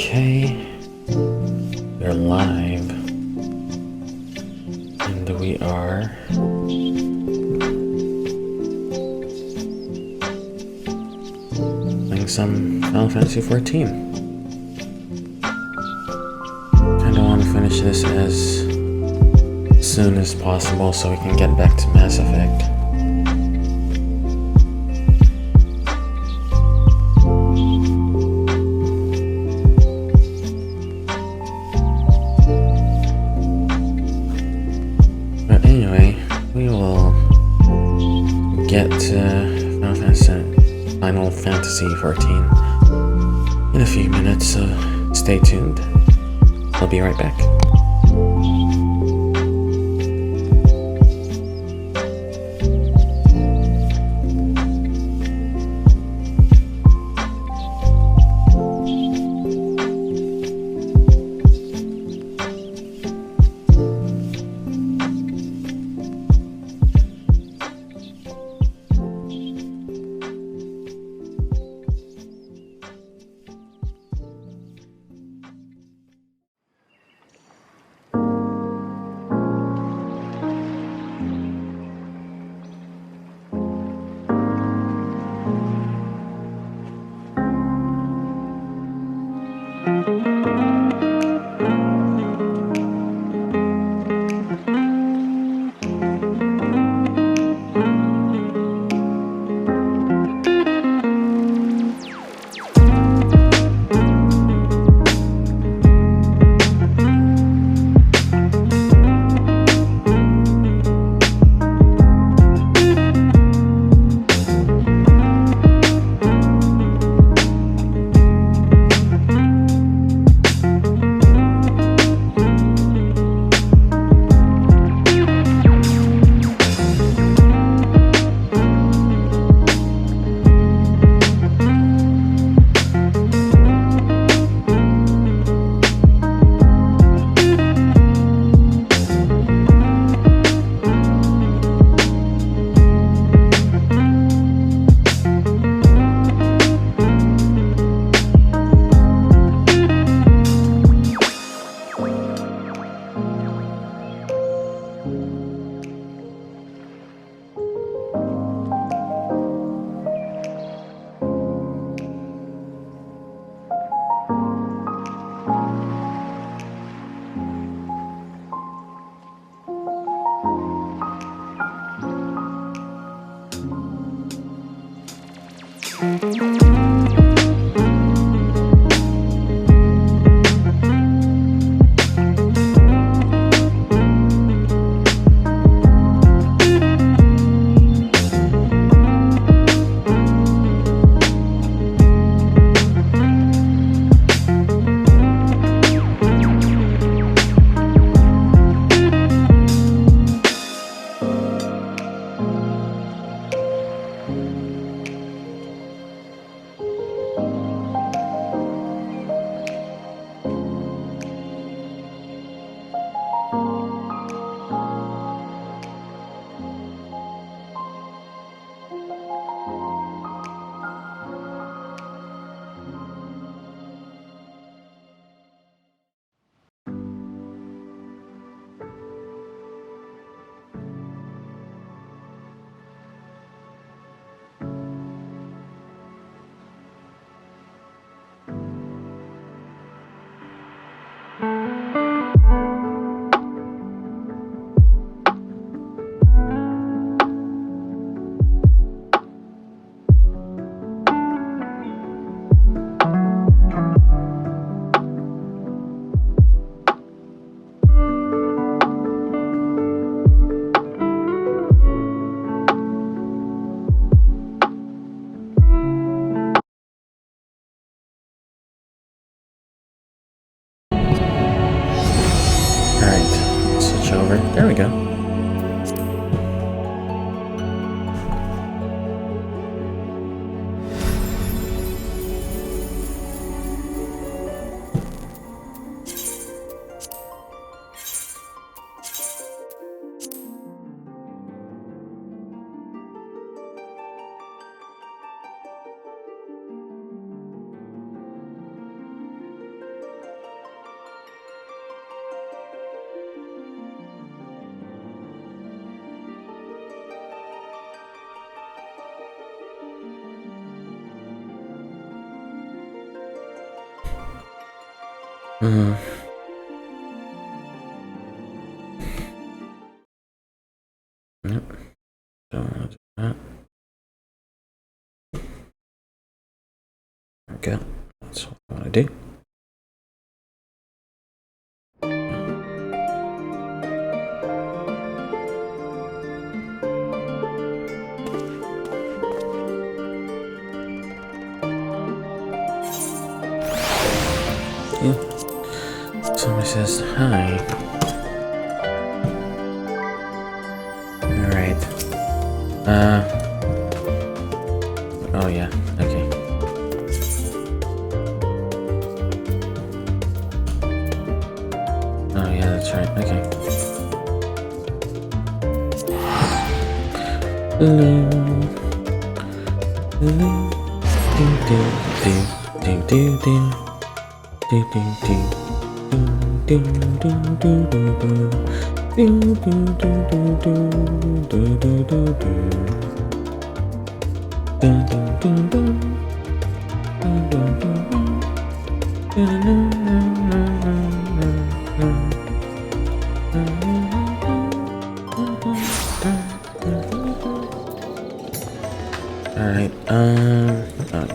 Okay, we're live, and we are playing some Final Fantasy XIV. Kinda want to finish this as soon as possible so we can get back to Mass Effect. But anyway, we will get to Final Fantasy XIV in a few minutes, so stay tuned. I'll be right back. Alright, switch over. There we go. Hmm. Yep. Don't want to do that. Okay. That's what I want to do. Yeah. Somebody says hi. Alright. Oh yeah, okay. Oh yeah, that's right, okay. Hello. Hello. Do do do do do do do do do do do do do. Do do do do do do do do. Dun dun dun dun. Dun dun dun dun. Dun dun dun dun dun. Alright, oh yeah.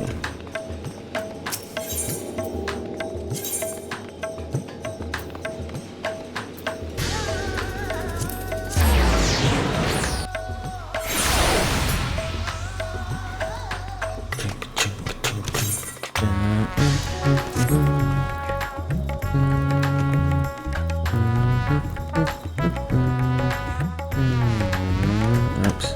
Oops.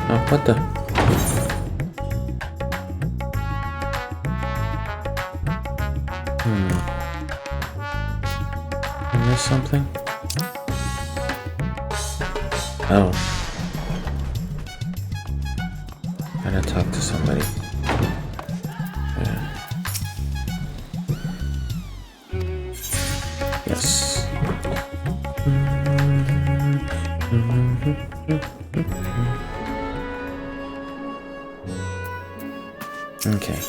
Oh, what the? I missed something? Oh. Gotta talk to somebody. Yeah. Yes. Okay.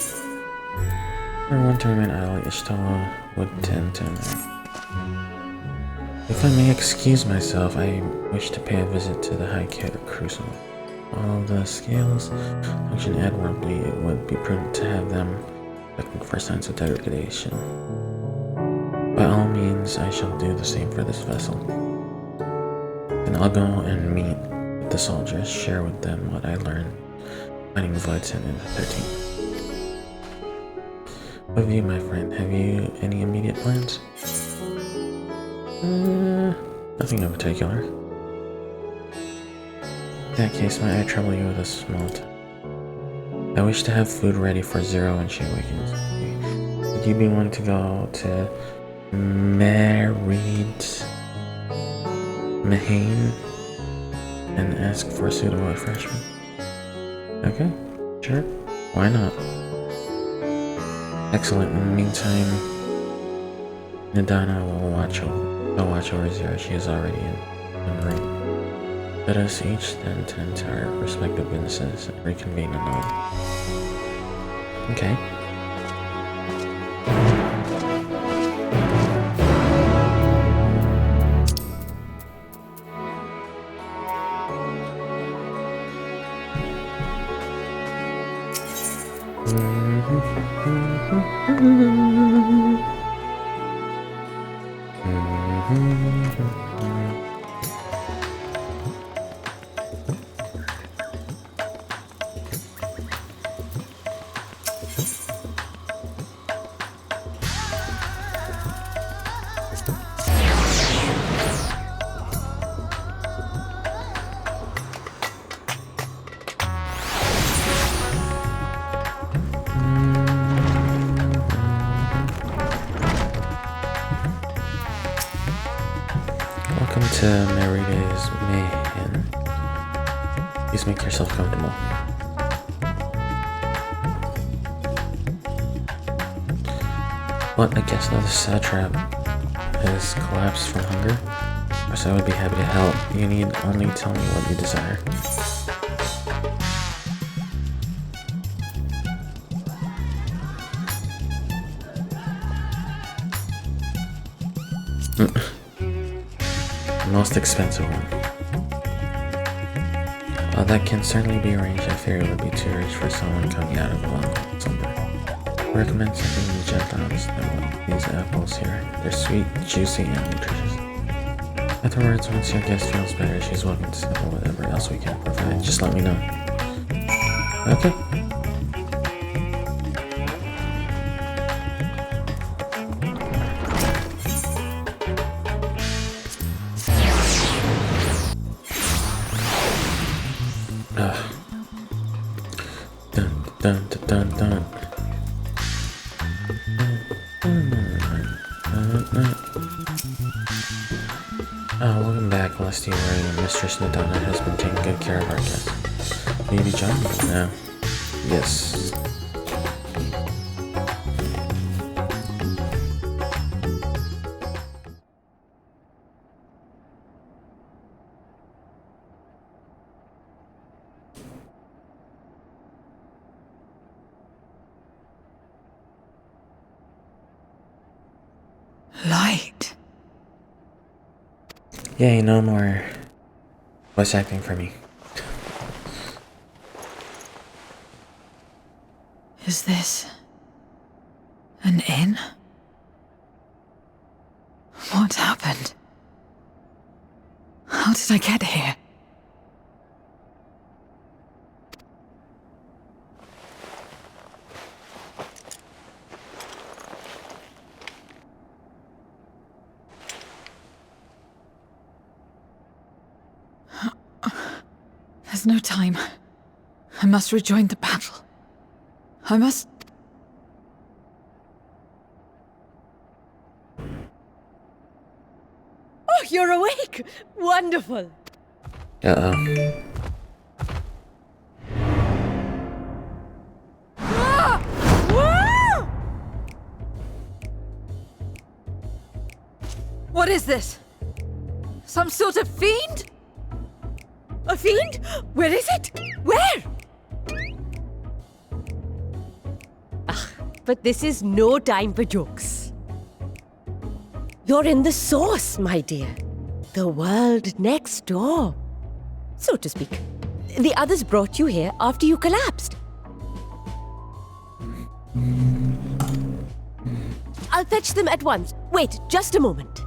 For one tournament, I'll Ishtawa would tend to. If I may excuse myself, I wish to pay a visit to the High Crucible. While the scales function admirably, it would be prudent to have them looking for signs of degradation. By all means, I shall do the same for this vessel. Then I'll go and meet with the soldiers, share with them what I learned fighting Voidson in the 13th. What of you, my friend? Have you any immediate plans? Nothing in particular. In that case, might I trouble you with a small I wish to have food ready for Zero when she awakens. Would you be willing to go to Mahane and ask for a suitable refreshment? Okay, sure. Why not? Excellent. In the meantime, Nadana will watch over Zero. She is already en route. Let us each then tend to our respective businesses and reconvene anon. Okay. Welcome to Merida's Mayhem. Please make yourself comfortable. What, I guess now the satrap has collapsed from hunger? Of course, I would be happy to help. You need only tell me what you desire. The most expensive one. While that can certainly be arranged, I fear it would be too rich for someone coming out of a long slumber. I recommend something in Gentiles than these apples here. They're sweet, juicy, and nutritious. Afterwards, once your guest feels better, she's welcome to sample whatever else we can provide. Just let me know. Okay. Dun dun dun dun dun. Oh, welcome back, Lusty Warrior. Mistress Nadana has been taking good care of our guests. Will you be joining me now? Yes. Light. Yay, no more voice acting for me. Is this an inn? What happened? How did I get here? There's no time. I must rejoin the battle. I must... Oh, you're awake! Wonderful! Uh-oh. Ah! Ah! What is this? Some sort of fiend? A fiend? Where is it? Where? But this is no time for jokes. You're in the source, my dear. The world next door, so to speak. The others brought you here after you collapsed. I'll fetch them at once. Wait, just a moment.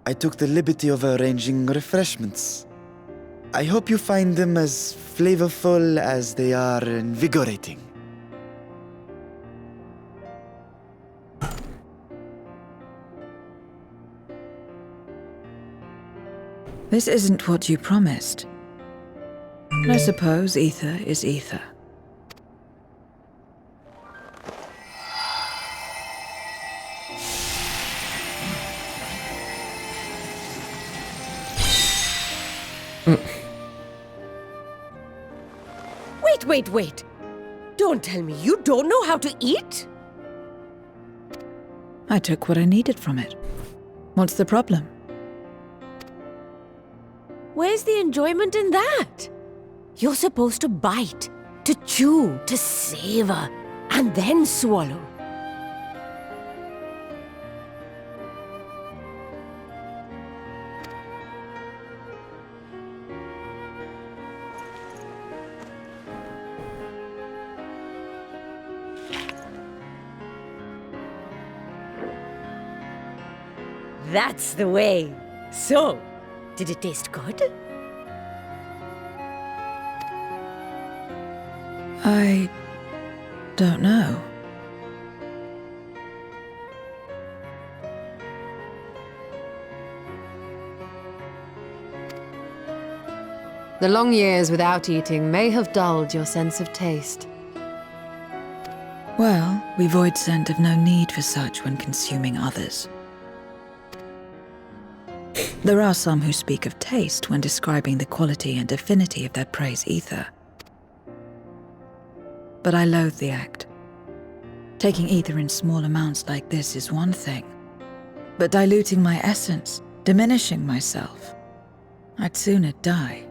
I took the liberty of arranging refreshments. I hope you find them as flavorful as they are invigorating. This isn't what you promised. I suppose ether is ether. Wait. Don't tell me you don't know how to eat? I took what I needed from it. What's the problem? Where's the enjoyment in that? You're supposed to bite, to chew, to savor, and then swallow. That's the way. So, did it taste good? I don't know. The long years without eating may have dulled your sense of taste. Well, we Voidsent have no need for such when consuming others. There are some who speak of taste when describing the quality and affinity of their prey's ether. But I loathe the act. Taking ether in small amounts like this is one thing, but diluting my essence, diminishing myself, I'd sooner die.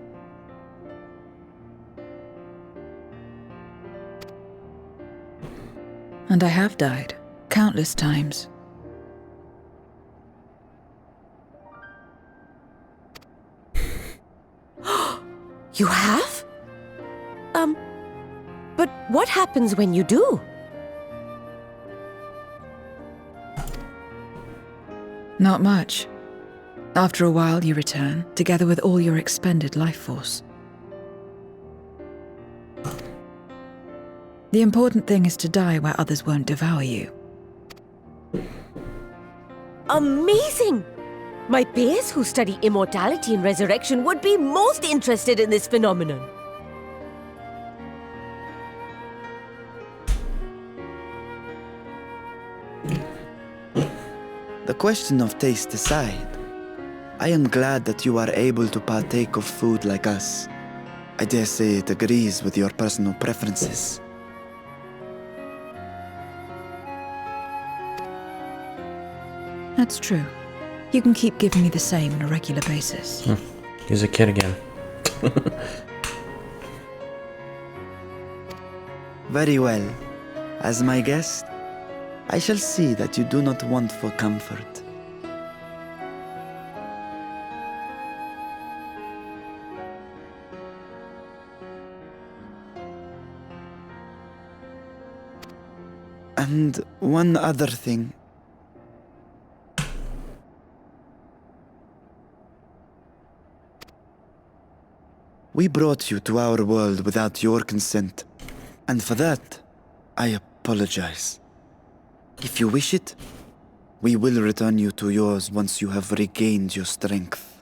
And I have died, countless times. You have? But what happens when you do? Not much. After a while, you return, together with all your expended life force. The important thing is to die where others won't devour you. Amazing! My peers who study immortality and resurrection would be most interested in this phenomenon. The question of taste aside, I am glad that you are able to partake of food like us. I dare say it agrees with your personal preferences. That's true. You can keep giving me the same on a regular basis. He's a kid again. Very well. As my guest, I shall see that you do not want for comfort. And one other thing. We brought you to our world without your consent, and for that, I apologize. If you wish it, we will return you to yours once you have regained your strength.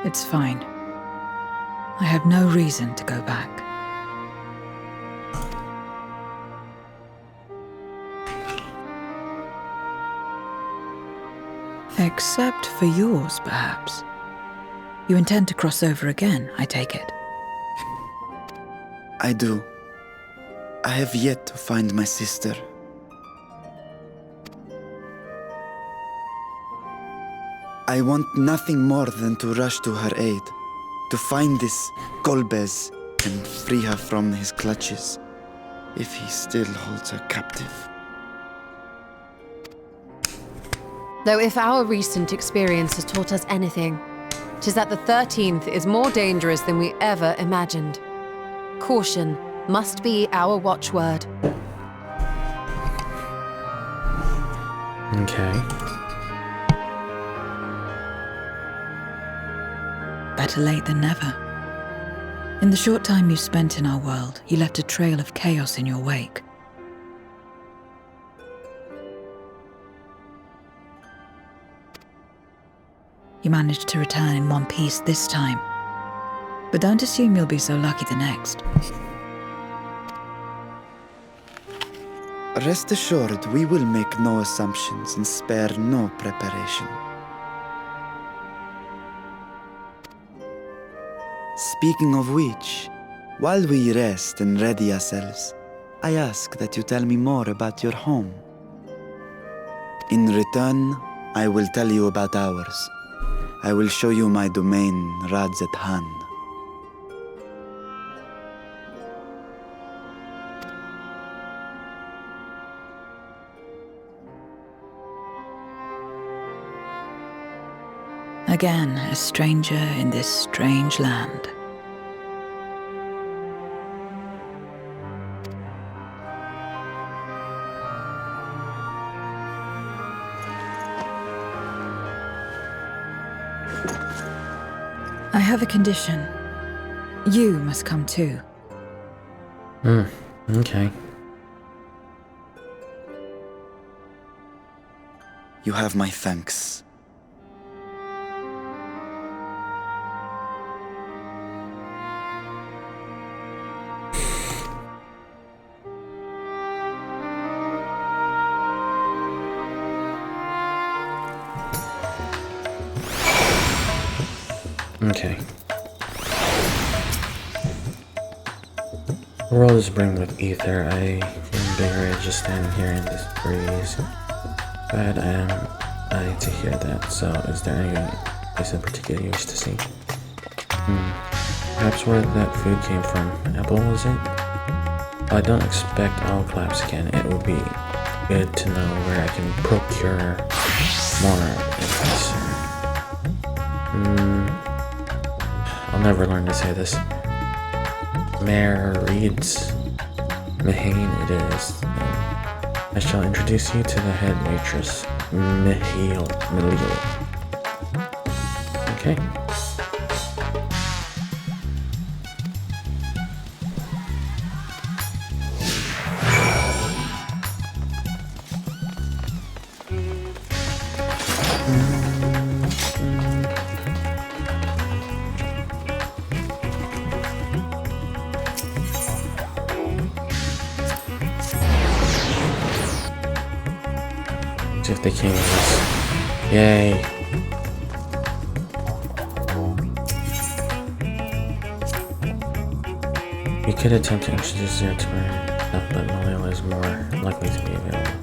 It's fine. I have no reason to go back. Except for yours, perhaps. You intend to cross over again, I take it. I do. I have yet to find my sister. I want nothing more than to rush to her aid, to find this Golbez and free her from his clutches, if he still holds her captive. Though if our recent experience has taught us anything, 'tis that the 13th is more dangerous than we ever imagined. Caution must be our watchword. Okay. Better late than never. In the short time you spent in our world, you left a trail of chaos in your wake. You managed to return in one piece this time. But don't assume you'll be so lucky the next. Rest assured, we will make no assumptions and spare no preparation. Speaking of which, while we rest and ready ourselves, I ask that you tell me more about your home. In return, I will tell you about ours. I will show you my domain, Radzet Han. Again, a stranger in this strange land. I have a condition. You must come too. Okay. You have my thanks. Okay. The world is brimming with ether. I feel invigorated just standing here in this breeze. Glad am I to hear that. So, is there any place in particular you wish to see? Perhaps where that food came from. Apple, was it? I don't expect all collapse again. It would be good to know where I can procure more advice. I'll never learn to say this. Mayor reads Mahane it is. I shall introduce you to the head waitress, Mihail. Okay. See if they came with us. Yay! We could attempt to introduce her to her, but Malila is more likely to be available.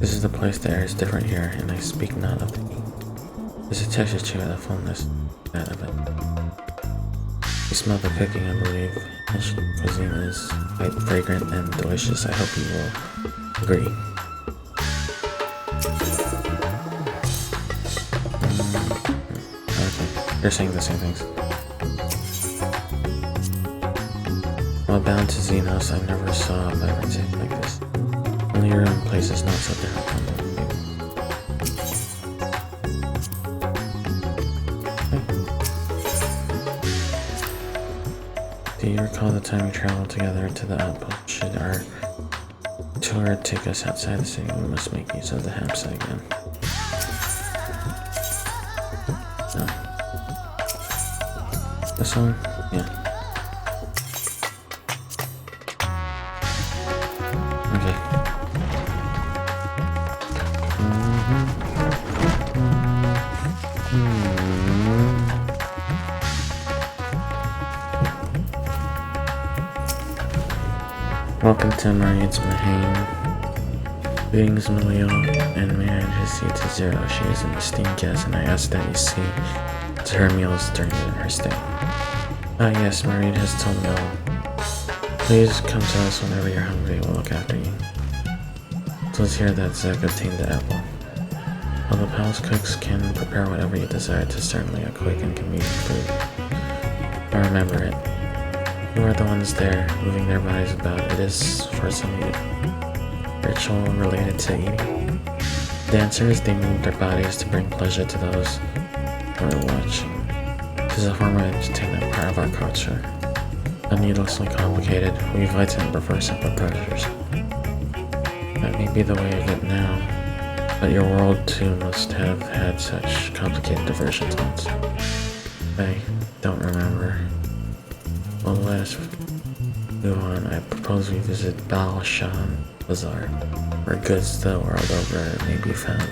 This is the place. The air is different here, and I speak not of the heat. There's a texture to it, a fullness, that of it. You smell the cooking, I believe. Asian cuisine is quite fragrant and delicious. I hope you will agree. Okay, they're saying the same things. While bound to Xenos, I never saw a biotech like this. Only your own place is not so different from them. Do you recall the time we traveled together to the outpost? Should our tour take us outside the city, we must make use of the Hamsa again. No. This one? Yeah. Okay. Welcome to Marian's Mahane. Greetings, Malio, and may I introduce you to Zero. She is an esteemed guest, and I ask that you see to her meals during her stay. Ah, yes, Marie has told me all. Please come to us whenever you're hungry. We'll look after you. So let's hear that Zek obtained the apple. While the palace cooks can prepare whatever you desire, it is certainly a quick and convenient food. I remember it. Who are the ones there, moving their bodies about? It is for some ritual related to eating. Dancers, they move their bodies to bring pleasure to those who are watching. It is a form of entertainment, part of our culture. Not needlessly complicated, we fight and prefer simple pleasures. That may be the way of it now, but your world too must have had such complicated diversions once. I don't remember. Well, let us move on. I propose we visit Balshan Bazaar, where goods the world over may be found.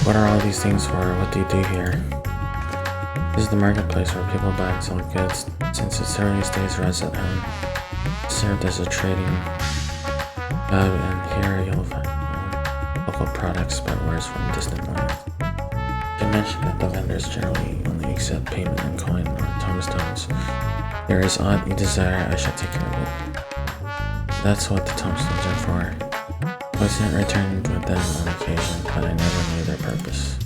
What are all these things for? What do you do here? This is the marketplace where people buy and sell goods. Since its earliest days, Res at home. served as a trading hub, and here you'll find local products by wares from distant lands. You mentioned that the vendors generally only accept payment in coin or tombstones. There is aught you desire, I shall take care of it. That's what the tombstones are for. Lieutenant returned with them on occasion, but I never knew their purpose.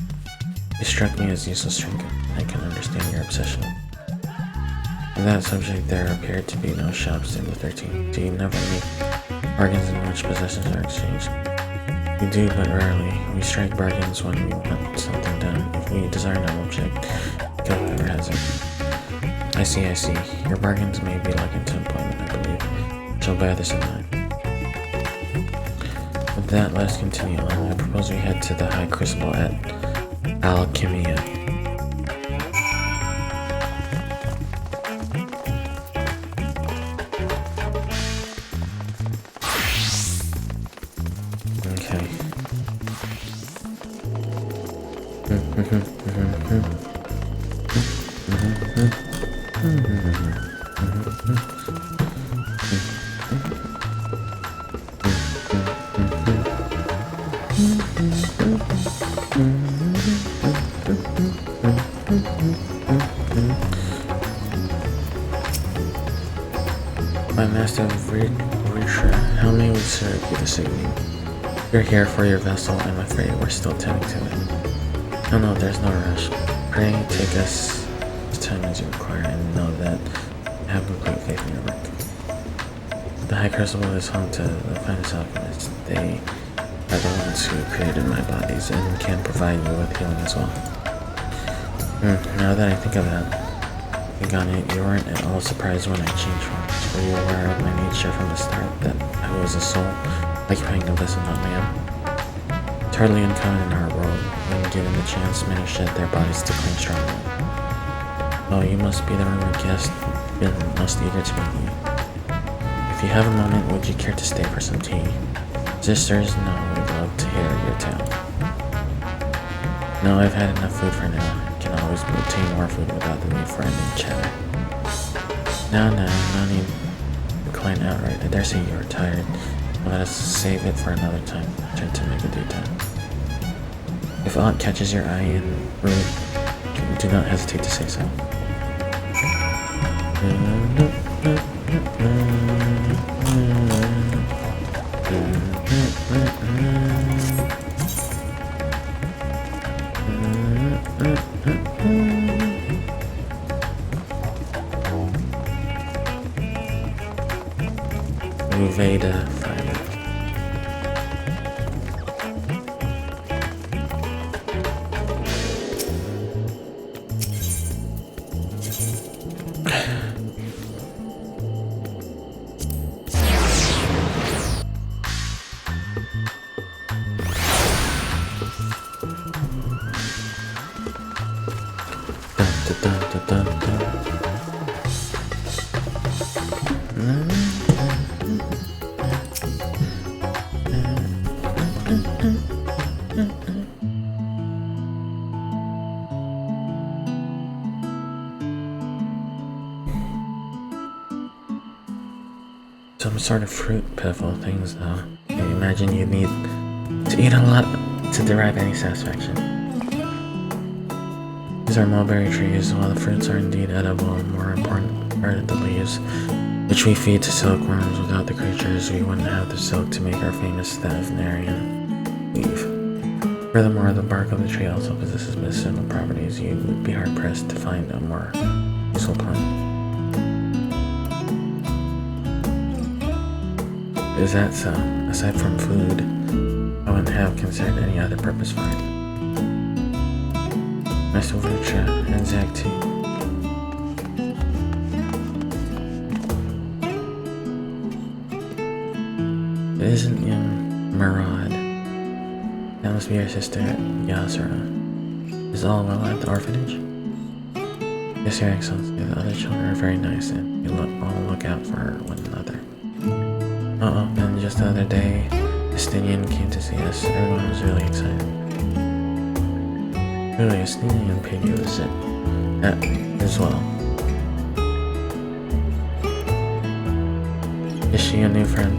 They struck me as useless trinkets, and I can understand your obsession. On that subject, there appeared to be no shops in the 13th. Do you never make bargains in which possessions are exchanged? We do, but rarely. We strike bargains when we want something done. If we desire an object, we kill whoever has it. I see. Your bargains may be likened to employment, I believe. I shall bear this in mind. With that, let us continue on. I propose we head to the High Crucible at Alchemia. Okay. My master Risha, how may we serve you this evening? You're here for your vessel, I'm afraid we're still tending to it. No, there's no rush. Pray take us as time as you require, and know that I have complete faith in your work. The High Crucible is home to the finest alchemists. They are the ones who created my bodies and can provide you with healing as well. Now that I think of that, you weren't at all surprised when I changed forms. Were you aware of my nature from the start, that I was a soul, occupying a vessel, not man? It's hardly uncommon in our world. When given the chance, many shed their bodies to claim stronger. Oh, you must be the rumored guest, been most eager to meet you. If you have a moment, would you care to stay for some tea? Sisters, no, we'd love to hear your tale. No, I've had enough food for now. I can always obtain more food without the need for ending chatter. No need to decline outright. I dare say you are tired. Let us save it for another time. Try to make a due time. If aught catches your eye en route, do not hesitate to say so. Veda Fire. Some sort of fruit, pitiful things though. I imagine you'd need to eat a lot to derive any satisfaction. These are mulberry trees. While the fruits are indeed edible, more important are the leaves, which we feed to silkworms. Without the creatures, we wouldn't have the silk to make our famous Thavnarian weave. Furthermore, the bark of the tree also possesses medicinal properties. You would be hard-pressed to find a more useful plant. Is that so? Aside from food, I wouldn't have considered any other purpose for it. Master Vucha and Zach too. It isn't young Murad. That must be your sister, Yasura. Is all well at the orphanage? Yes, Your Excellency. The other children are very nice, and we all look out for one another. And just the other day, Estinian came to see us. Everyone was really excited. Really, Estinian paid you a visit. That as well. Is she a new friend?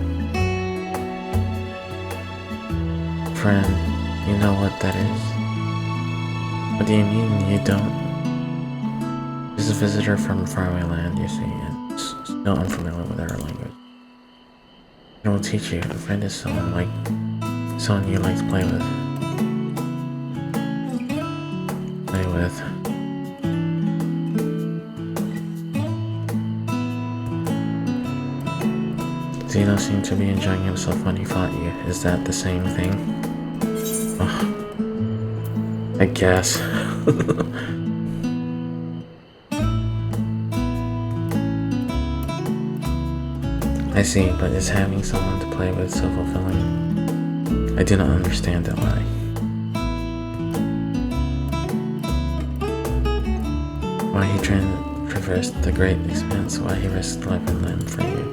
Friend, you know what that is? What do you mean you don't? She's a visitor from faraway land, you see, and still unfamiliar with our language. It will teach you. A friend is someone you like to play with. Zeno seemed to be enjoying himself when he fought you. Is that the same thing? Oh, I guess. I see, but is having someone to play with so fulfilling? I do not understand that why. Why he traversed the great expanse, why he risked life and limb for you.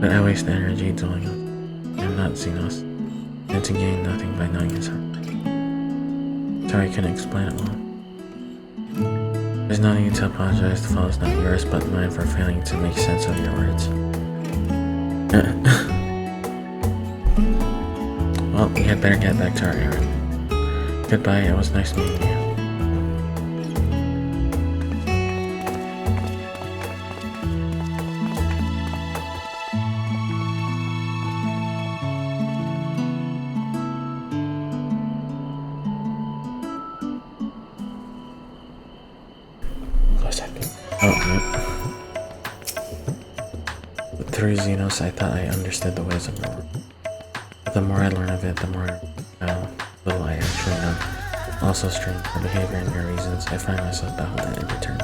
But I waste energy dwelling on. I am not Xenos, and to gain nothing by knowing his heart. Sorry I couldn't explain it well. There's no need to apologize, the fault is not yours but mine for failing to make sense of your words. Well, we had better get back to our errand. Goodbye, it was nice meeting you. Through Xenos, I thought I understood the ways of the world. But the more I learn of it, the more little I actually know. Also, strange your behavior and your reasons, I find myself baffled in return.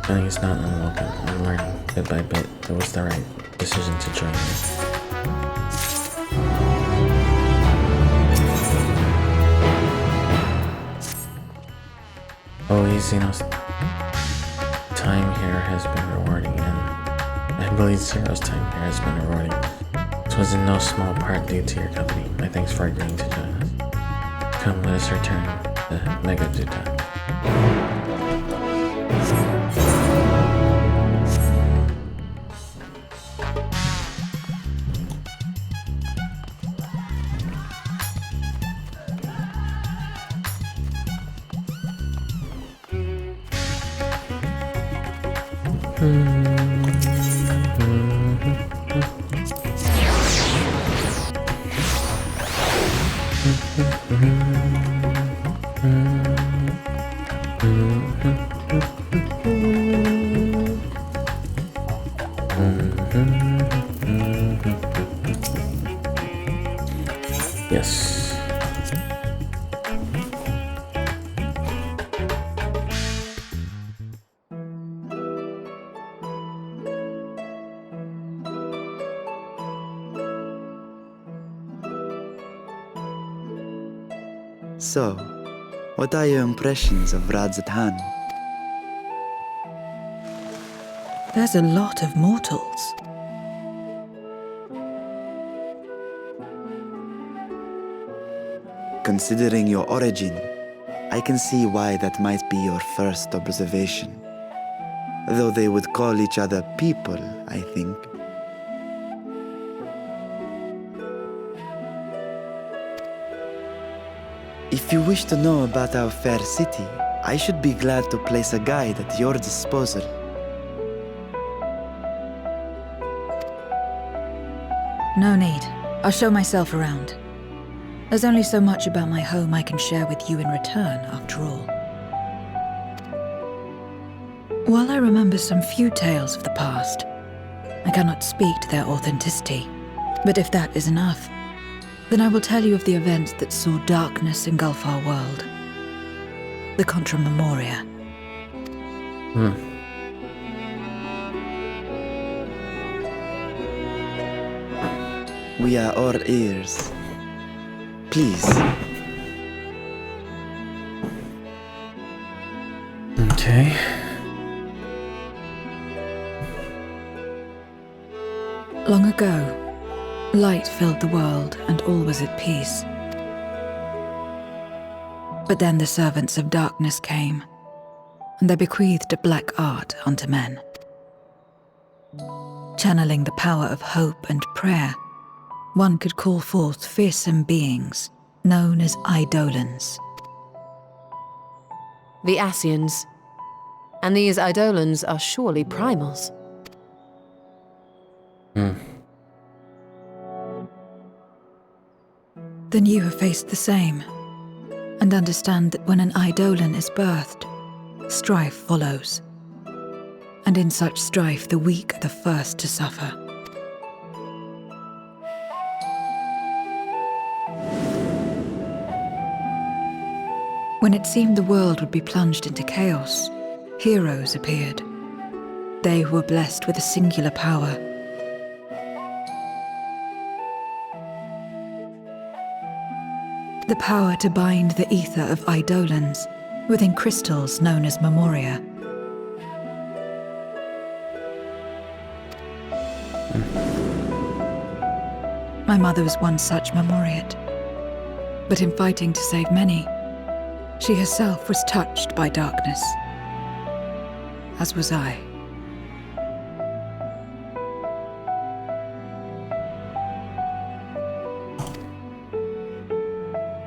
Feeling is not unwelcome. I'm learning, bit by bit, it was the right decision to join you. Oh, Xenos. Time here has been rewarding, and I believe Zero's time here has been rewarding. This was in no small part due to your company. My thanks for agreeing to join us. Come, let us return to Megazuta. Yes. So, what are your impressions of Radzatan? There's a lot of mortals. Considering your origin, I can see why that might be your first observation. Though they would call each other people, I think. If you wish to know about our fair city, I should be glad to place a guide at your disposal. No need. I'll show myself around. There's only so much about my home I can share with you in return, after all. While I remember some few tales of the past, I cannot speak to their authenticity. But if that is enough, then I will tell you of the events that saw darkness engulf our world. The Contra Memoria. We are all ears. Please. Okay. Long ago, light filled the world and all was at peace. But then the servants of darkness came, and they bequeathed a black art unto men. Channeling the power of hope and prayer, one could call forth fearsome beings known as Eidolons. The Ascians. And these Eidolons are surely primals. Then you have faced the same, and understand that when an Eidolon is birthed, strife follows. And in such strife, the weak are the first to suffer. When it seemed the world would be plunged into chaos, heroes appeared. They who were blessed with a singular power. The power to bind the ether of Eidolons within crystals known as memoria. My mother was one such memoriate, but in fighting to save many, she herself was touched by darkness, as was I.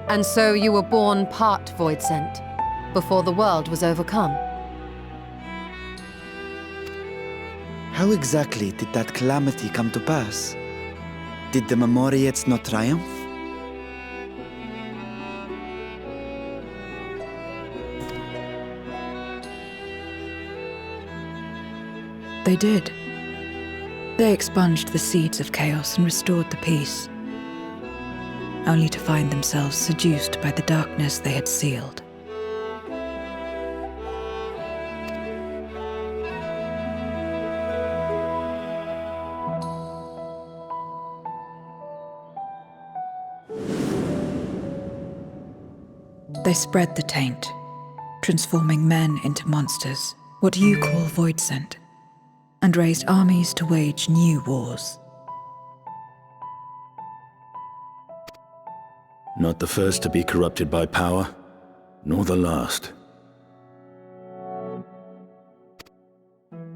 And so you were born part void sent, before the world was overcome. How exactly did that calamity come to pass? Did the Memoriates not triumph? They did. They expunged the seeds of chaos and restored the peace, only to find themselves seduced by the darkness they had sealed. They spread the taint, transforming men into monsters, what you call void sent, and raised armies to wage new wars. Not the first to be corrupted by power, nor the last.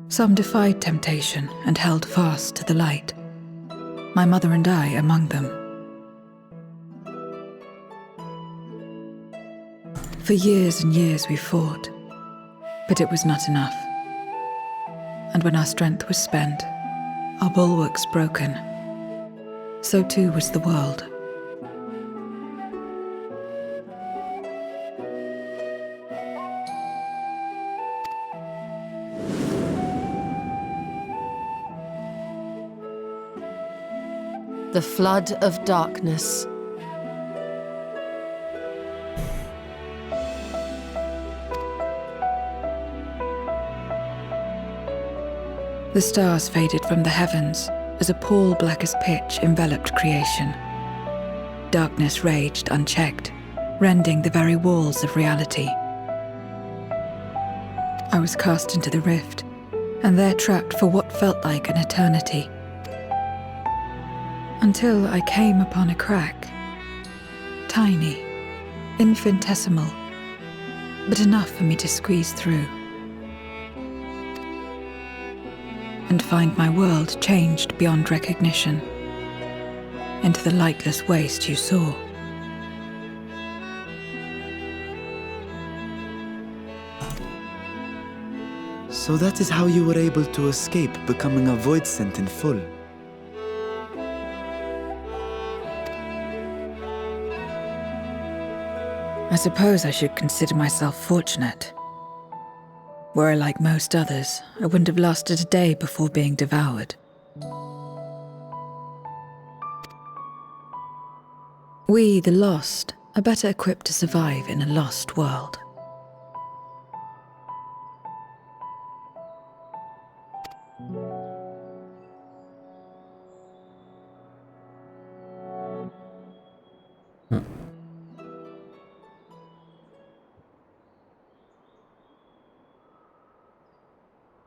Some defied temptation and held fast to the light, my mother and I among them. For years and years we fought, but it was not enough. And when our strength was spent, our bulwarks broken, so too was the world. The flood of darkness. The stars faded from the heavens as a pall black as pitch enveloped creation. Darkness raged unchecked, rending the very walls of reality. I was cast into the rift, and there trapped for what felt like an eternity. Until I came upon a crack. Tiny, infinitesimal, but enough for me to squeeze through. And find my world changed beyond recognition, into the lightless waste you saw. So that is how you were able to escape becoming a void sent in full. I suppose I should consider myself fortunate. Were I like most others, I wouldn't have lasted a day before being devoured. We, the lost, are better equipped to survive in a lost world.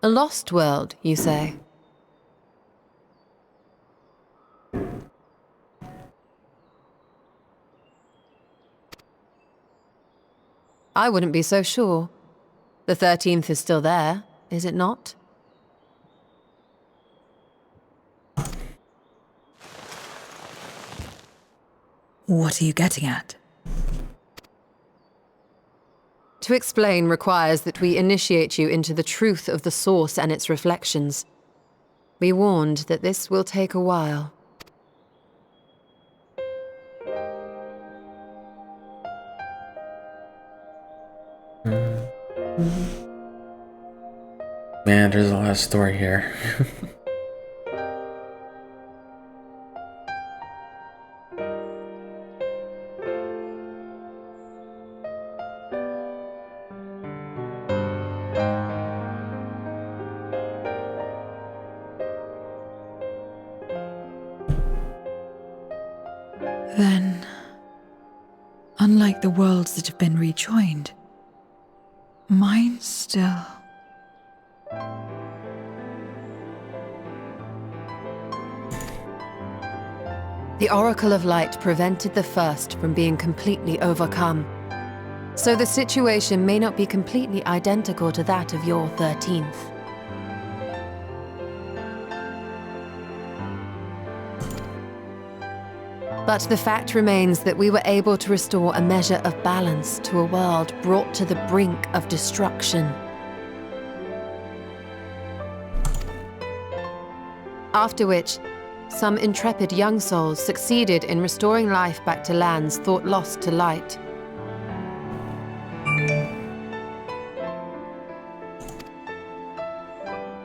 A lost world, you say? I wouldn't be so sure. The 13th is still there, is it not? What are you getting at? To explain requires that we initiate you into the truth of the source and its reflections. Be warned that this will take a while. Man, there's a lot of story here. Then, unlike the worlds that have been rejoined, mine still... The Oracle of Light prevented the first from being completely overcome. So the situation may not be completely identical to that of your 13th. But the fact remains that we were able to restore a measure of balance to a world brought to the brink of destruction. After which, some intrepid young souls succeeded in restoring life back to lands thought lost to light.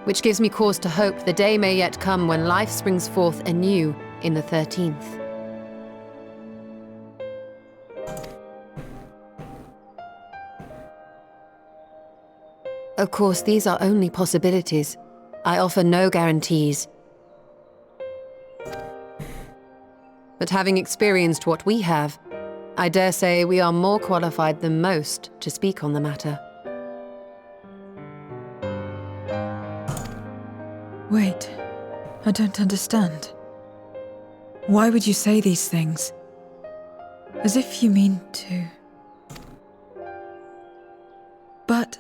Which gives me cause to hope the day may yet come when life springs forth anew in the 13th. Of course, these are only possibilities. I offer no guarantees. But having experienced what we have, I dare say we are more qualified than most to speak on the matter. Wait, I don't understand. Why would you say these things? As if you mean to... But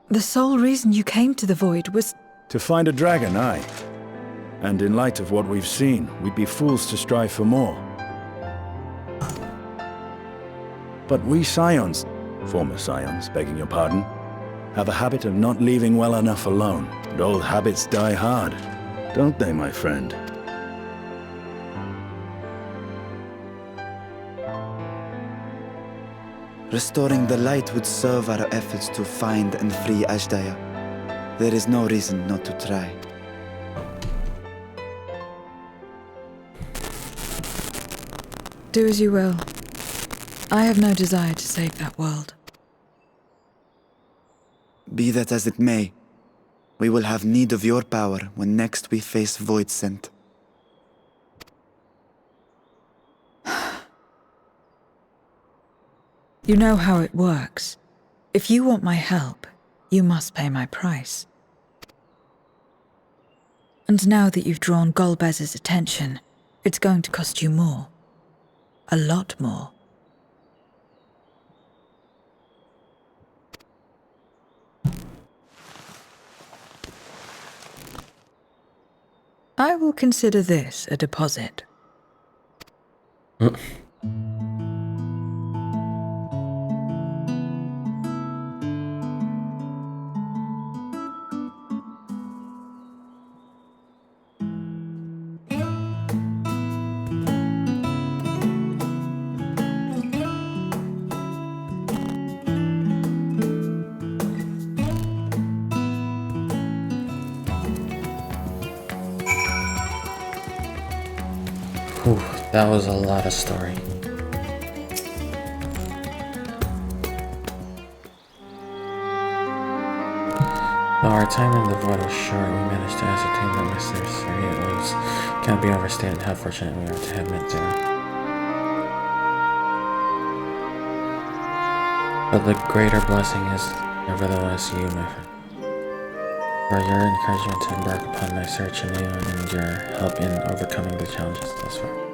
the sole reason you came to the Void was... To find a dragon, aye. And in light of what we've seen, we'd be fools to strive for more. But we Scions, former Scions, begging your pardon, have a habit of not leaving well enough alone. And old habits die hard, don't they, my friend? Restoring the light would serve our efforts to find and free Ashdaya. There is no reason not to try. Do as you will. I have no desire to save that world. Be that as it may, we will have need of your power when next we face Voidsent. You know how it works. If you want my help, you must pay my price. And now that you've drawn Golbez's attention, it's going to cost you more. A lot more. I will consider this a deposit. Whew, that was a lot of story. Though our time in the void was short, we managed to ascertain that Mr. Sari lives can't be overstated how fortunate we are to have met Zero. But the greater blessing is nevertheless you, my friend. For your encouragement to embark upon my search anew and your help in overcoming the challenges thus far.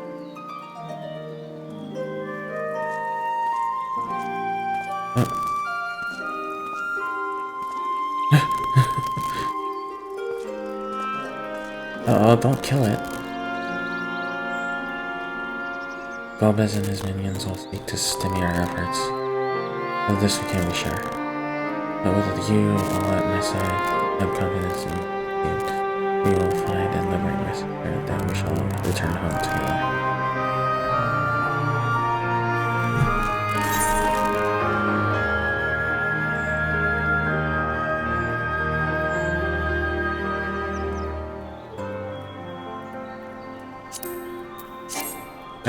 Oh, don't kill it. Gomez and his minions will seek to stimulate our efforts. Of this we can be sure. But with you all at my side, I have confidence in you. We will find and liberate my spirit, then we shall return home together.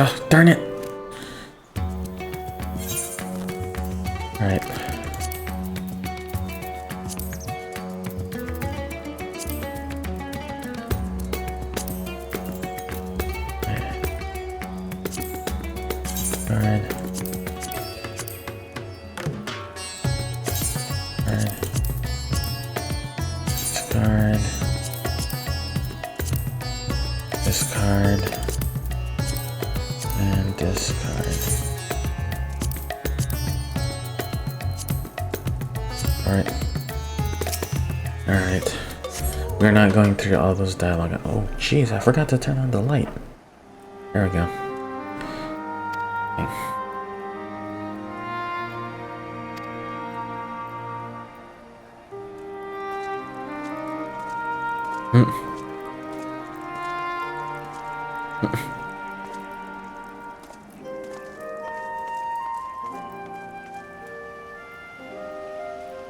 Oh, darn it! Alright. Alright. Discard. Discard. And discard. Alright. Alright. We're not going through all those dialogue. Oh, jeez, I forgot to turn on the light. There we go. Okay.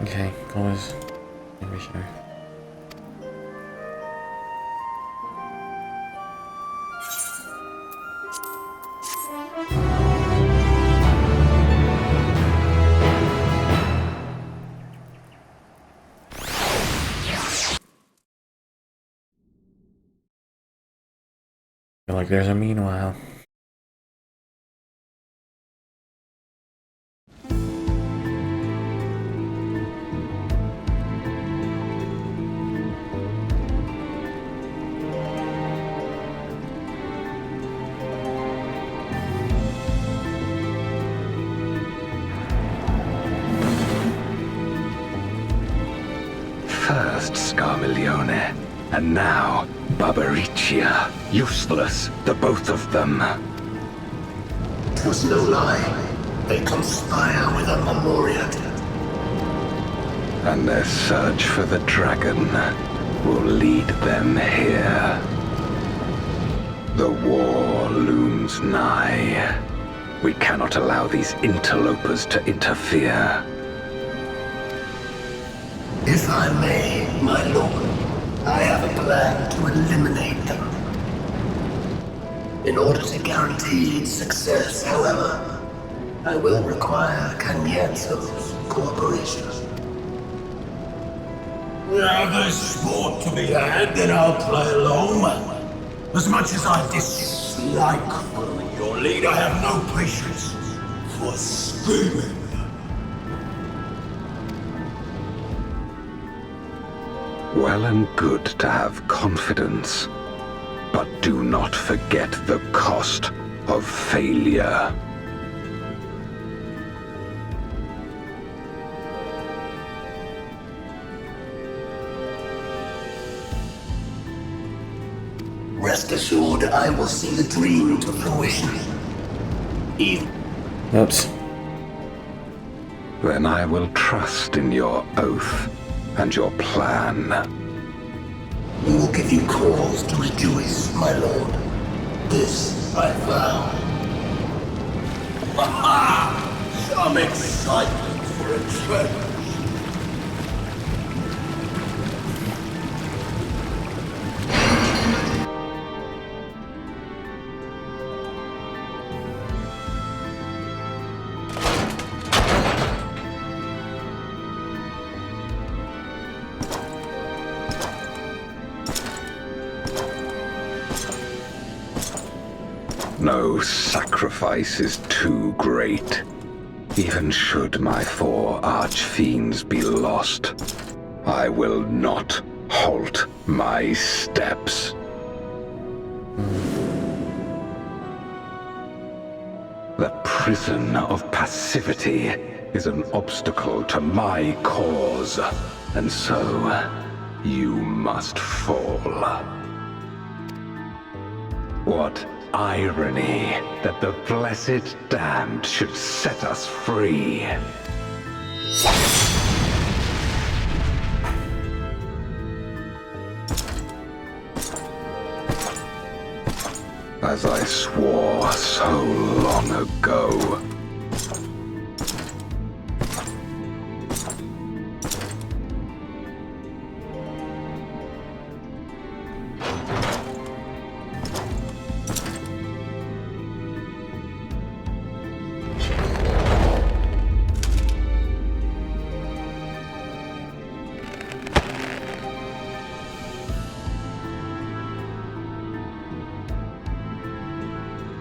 Okay, always be sure. Feel like there's a meanwhile. First Scarmiglione, and now Barbariccia. Useless, the both of them. It was no lie. They conspire with a Memoriat. And their search for the dragon will lead them here. The war looms nigh. We cannot allow these interlopers to interfere. If I may, my lord, I have a plan to eliminate them. In order to guarantee its success, however, I will require Cagnazzo's cooperation. Now there's sport to be had, then I'll play along. As much as I dislike following your lead, I have no patience for screaming. Well and good to have confidence, but do not forget the cost of failure. Rest assured, I will see the dream to fruition. Oops. Then I will trust in your oath and your plan. We will give you cause to rejoice, my lord. This I vow. Ha! Some excitement for a change. No sacrifice is too great. Even should my 4 archfiends be lost, I will not halt my steps. The prison of passivity is an obstacle to my cause, and so you must fall. What irony that the blessed damned should set us free. As I swore so long ago.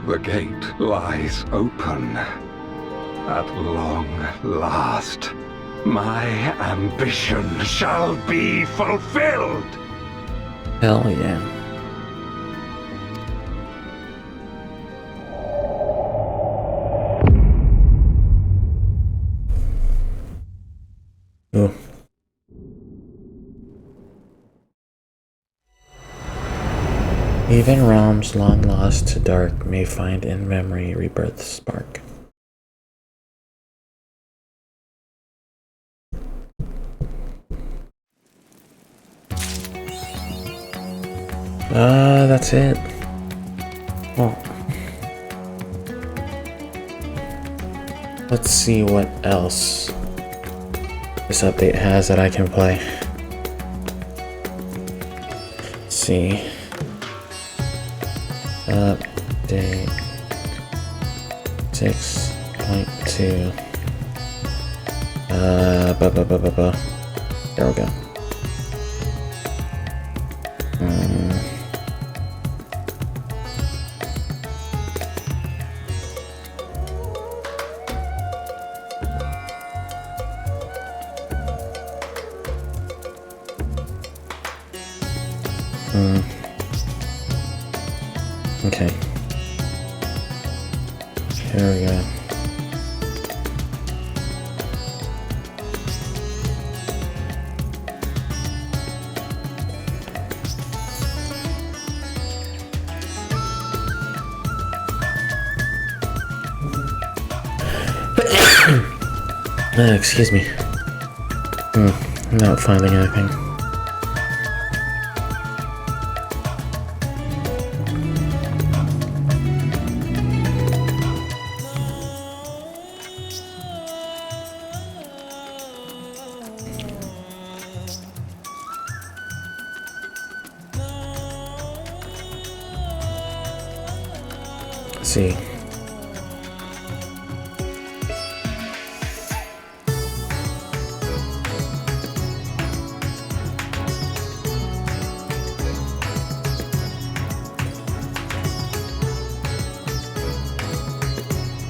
The gate lies open. At long last, my ambition shall be fulfilled! Hell yeah. Oh. Even realms long lost to dark may find in memory rebirth spark. That's it. Well, let's see what else this update has that I can play. Let's see. Update 6.2. There we go. Okay. Here we go. Excuse me. I'm not finding anything. Let's see.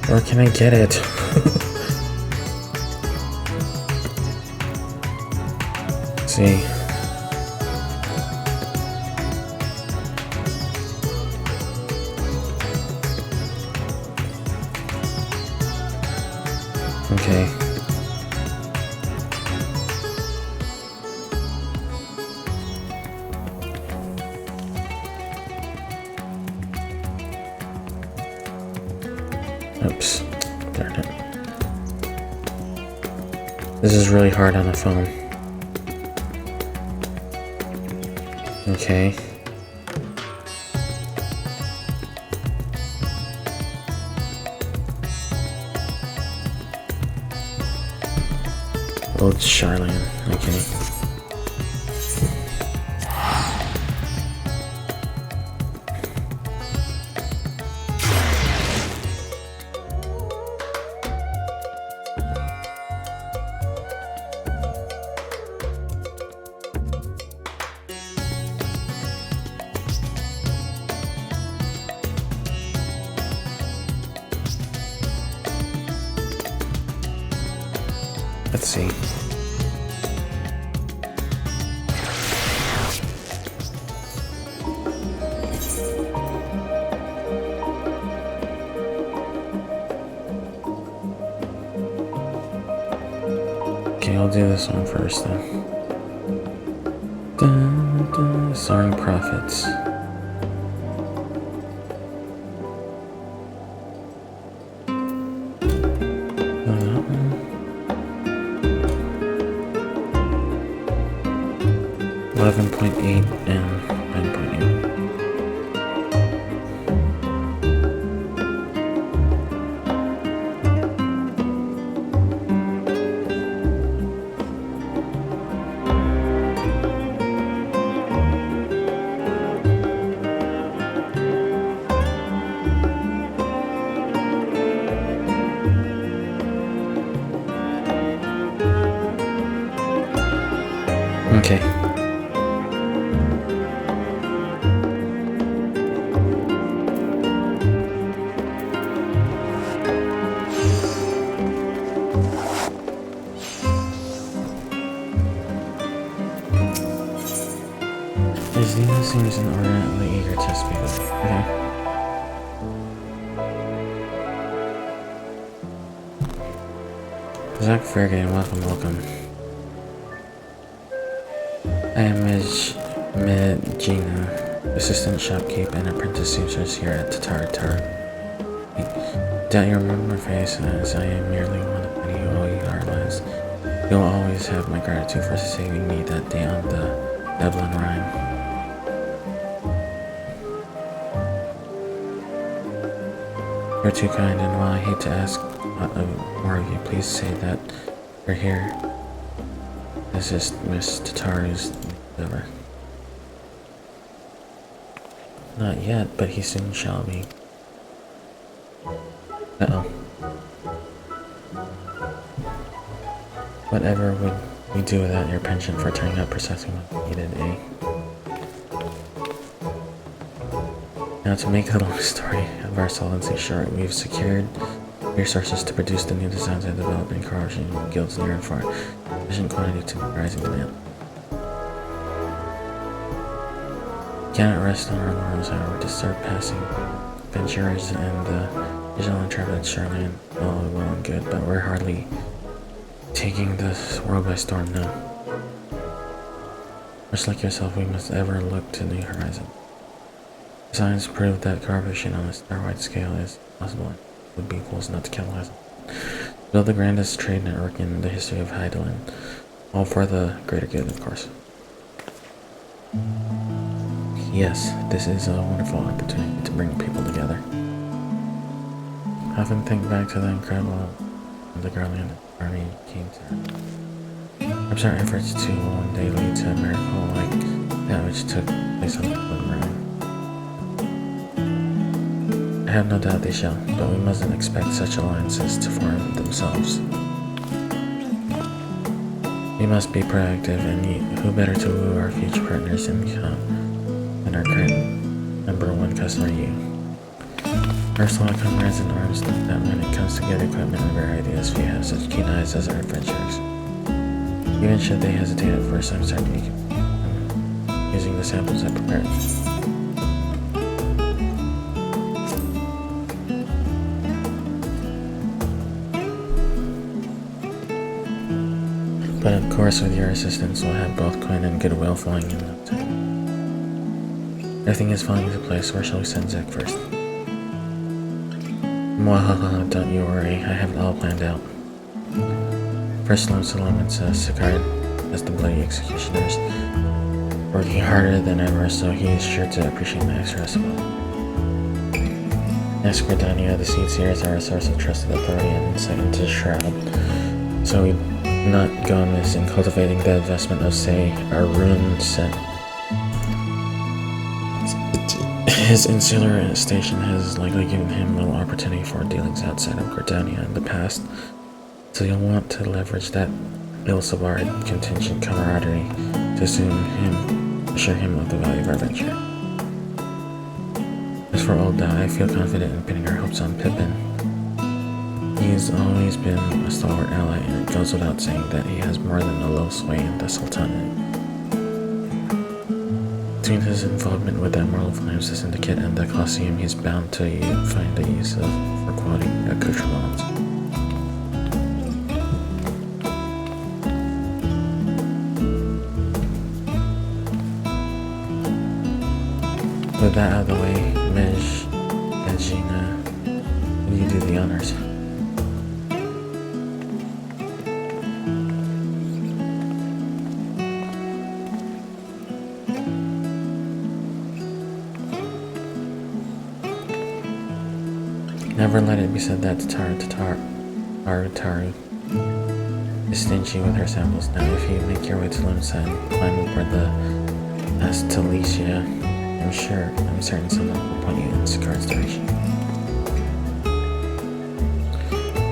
Where can I get it? Let's see. Okay. Oops. Darn it. This is really hard on the phone. Okay. Oh, it's Charlene. Okay. Let's see. I'll do this one first then. Dun, dun, Soaring Profits. That one. 11.8 and 9.8. Okay. Zena seems inordinately eager to speak with me. Okay. Zach Fairgate, welcome. I am Medjina, assistant shopkeep and apprentice seamstress here at Tatar Tower. Doubt you remember my face, as I am merely one of many who owe you our lives. You will always have my gratitude for saving me that day on the Evelyn Rhine. You're too kind, and while I hate to ask more of you, please say that you're here. This is Miss Tataru's lover. Not yet, but he soon shall be. Uh-oh. Whatever would we do without your penchant for turning up precisely when we needed, eh? Now, to make the long story of our solvency short, we've secured resources to produce the new designs and develop encouraging guilds near and far, sufficient quantity to meet rising demand. We cannot rest on our laurels, however, to start passing adventurers and the digital intrepid shoreline, all well and good, but we're hardly taking this world by storm now. Much like yourself, we must ever look to new horizons. Science proved that cooperation on a star-wide scale is possible and would be fools not to capitalize on. Build the grandest trade network in the history of Heidelin, all for the greater good, of course. Yes, this is a wonderful opportunity to bring people together. I often think back to the incredible the Garland army came to. Perhaps our efforts to one day lead to a miracle like that which took place on the Rhine. I have no doubt they shall, but we mustn't expect such alliances to form themselves. We must be proactive, and who better to woo our future partners than our current #1 customer, you. Our fellow comrades in arms think that when it comes to good equipment and rare ideas, we have such keen eyes as our adventurers. Even should they hesitate at first, I'm certain we can using the samples I prepared. But of course, with your assistance, we'll have both Quinn and goodwill flowing in no time. Everything is falling into place. Where shall we send Zek first? Mwahaha, don't you worry. I have it all planned out. First, Solomon says Sicard as the bloody executioners, working harder than ever, so he is sure to appreciate the extra as well. Next, Gordania, the Seedseers are a source of trusted authority and insight into the Shroud, so we not go amiss in cultivating the investment of, say, a rune set. His insular station has likely given him little opportunity for dealings outside of Gordania in the past, so you'll want to leverage that ill-starred contingent camaraderie to assure him of the value of our venture. As for old Da, I feel confident in pinning our hopes on Pippin. He's always been a stalwart ally, and it goes without saying that he has more than a little sway in the Sultanate. Between his involvement with the Emerald Flames, the Syndicate, and the Colosseum, he's bound to find a use for quality accoutrements. with that out of the way, Gina, will you do the honors? Never let it be said that Taru is stingy with her samples. Now, if you make your way to Lumsa and climb aboard the Astalicia, I'm certain someone will point you in Scar's direction.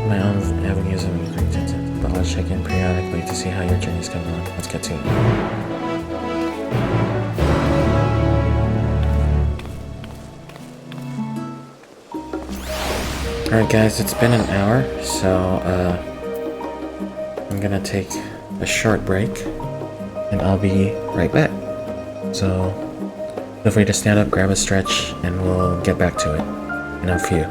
My own avenues of acquaintance, but I'll check in periodically to see how your journey's coming along. Let's get to it. Alright guys, it's been an hour, so I'm gonna take a short break and I'll be right back. So feel free to stand up, grab a stretch, and we'll get back to it in a few.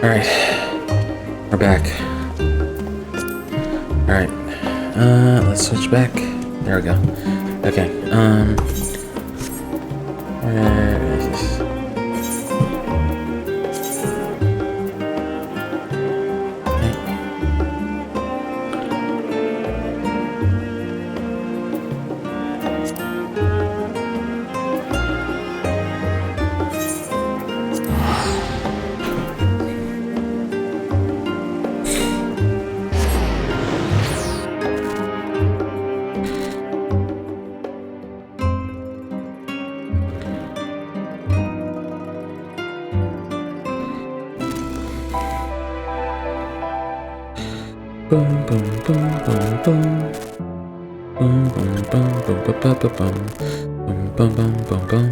Alright. We're back. Alright. Let's switch back. There we go. Okay, where is this? Boom, boom, boom, boom, boom. Boom, boom, boom, boom, boom, boom, boom, boom. Boom, boom, boom, boom, boom.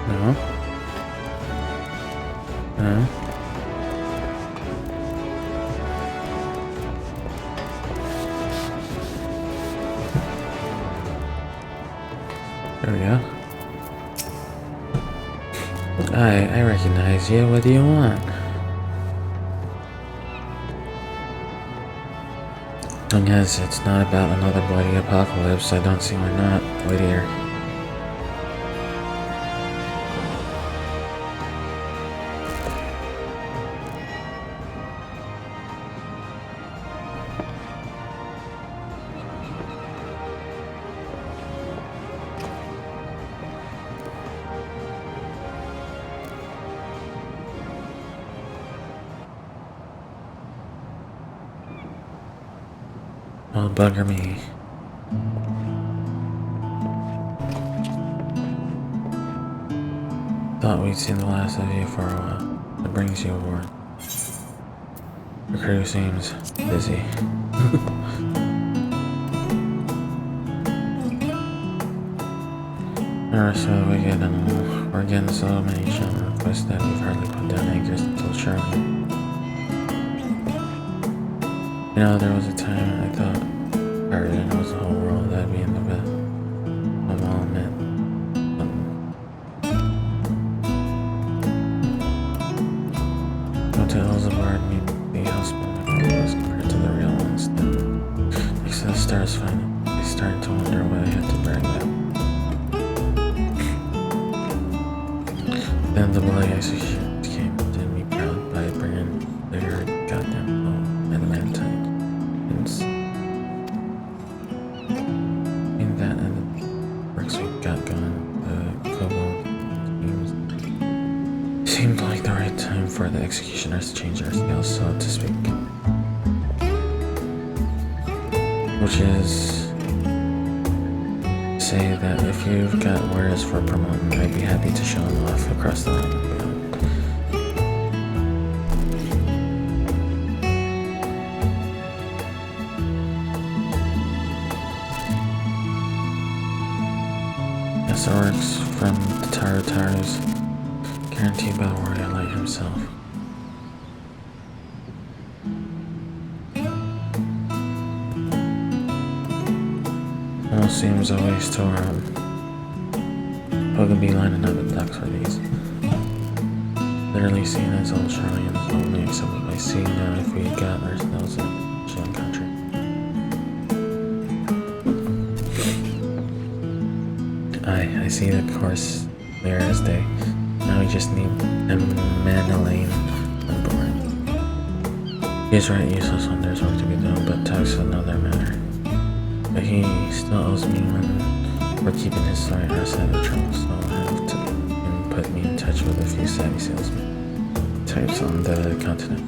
No. No. There we go. I recognize you. What do you want? I guess it's not about another bloody apocalypse. I don't see why not. Wait here. Oh, bugger me. Thought we'd seen the last of you for a while. What brings you aboard? The crew seems busy. So we get we're getting so many channel requests that we've hardly put down anchors until Charlie. You know, there was a time I thought Paradise was the whole world. That'd be in the bed. I'm all admit. Hotels aboard me the houseboat was compared to the real ones. Next to the stars finally, I started to wonder what I had to brag about. Then the bloody execution came and did me proud by bringing their goddamn home and the Valentine. In that and the works we got going, the Cobalt teams seemed like the right time for the executioners to change their skills, so to speak. Which is say that if you've got orders for promoting, I'd be happy to show them off across the line. Yes, it works from the Tars, guaranteed by the warrior light himself. Almost seems a waste to poke a beeline and have it ducks for these. Literally seen as old Charlie and his only accepted by sea now if we got ourselves in Shilling country. I see the course there as day. Now we just need Manolane on board. He's right, useless when there's work to be done, but talk's another matter. But he still owes me one for keeping his sorry ass out of trouble, so I'll have to put me in touch with a few savvy salesmen types on the continent.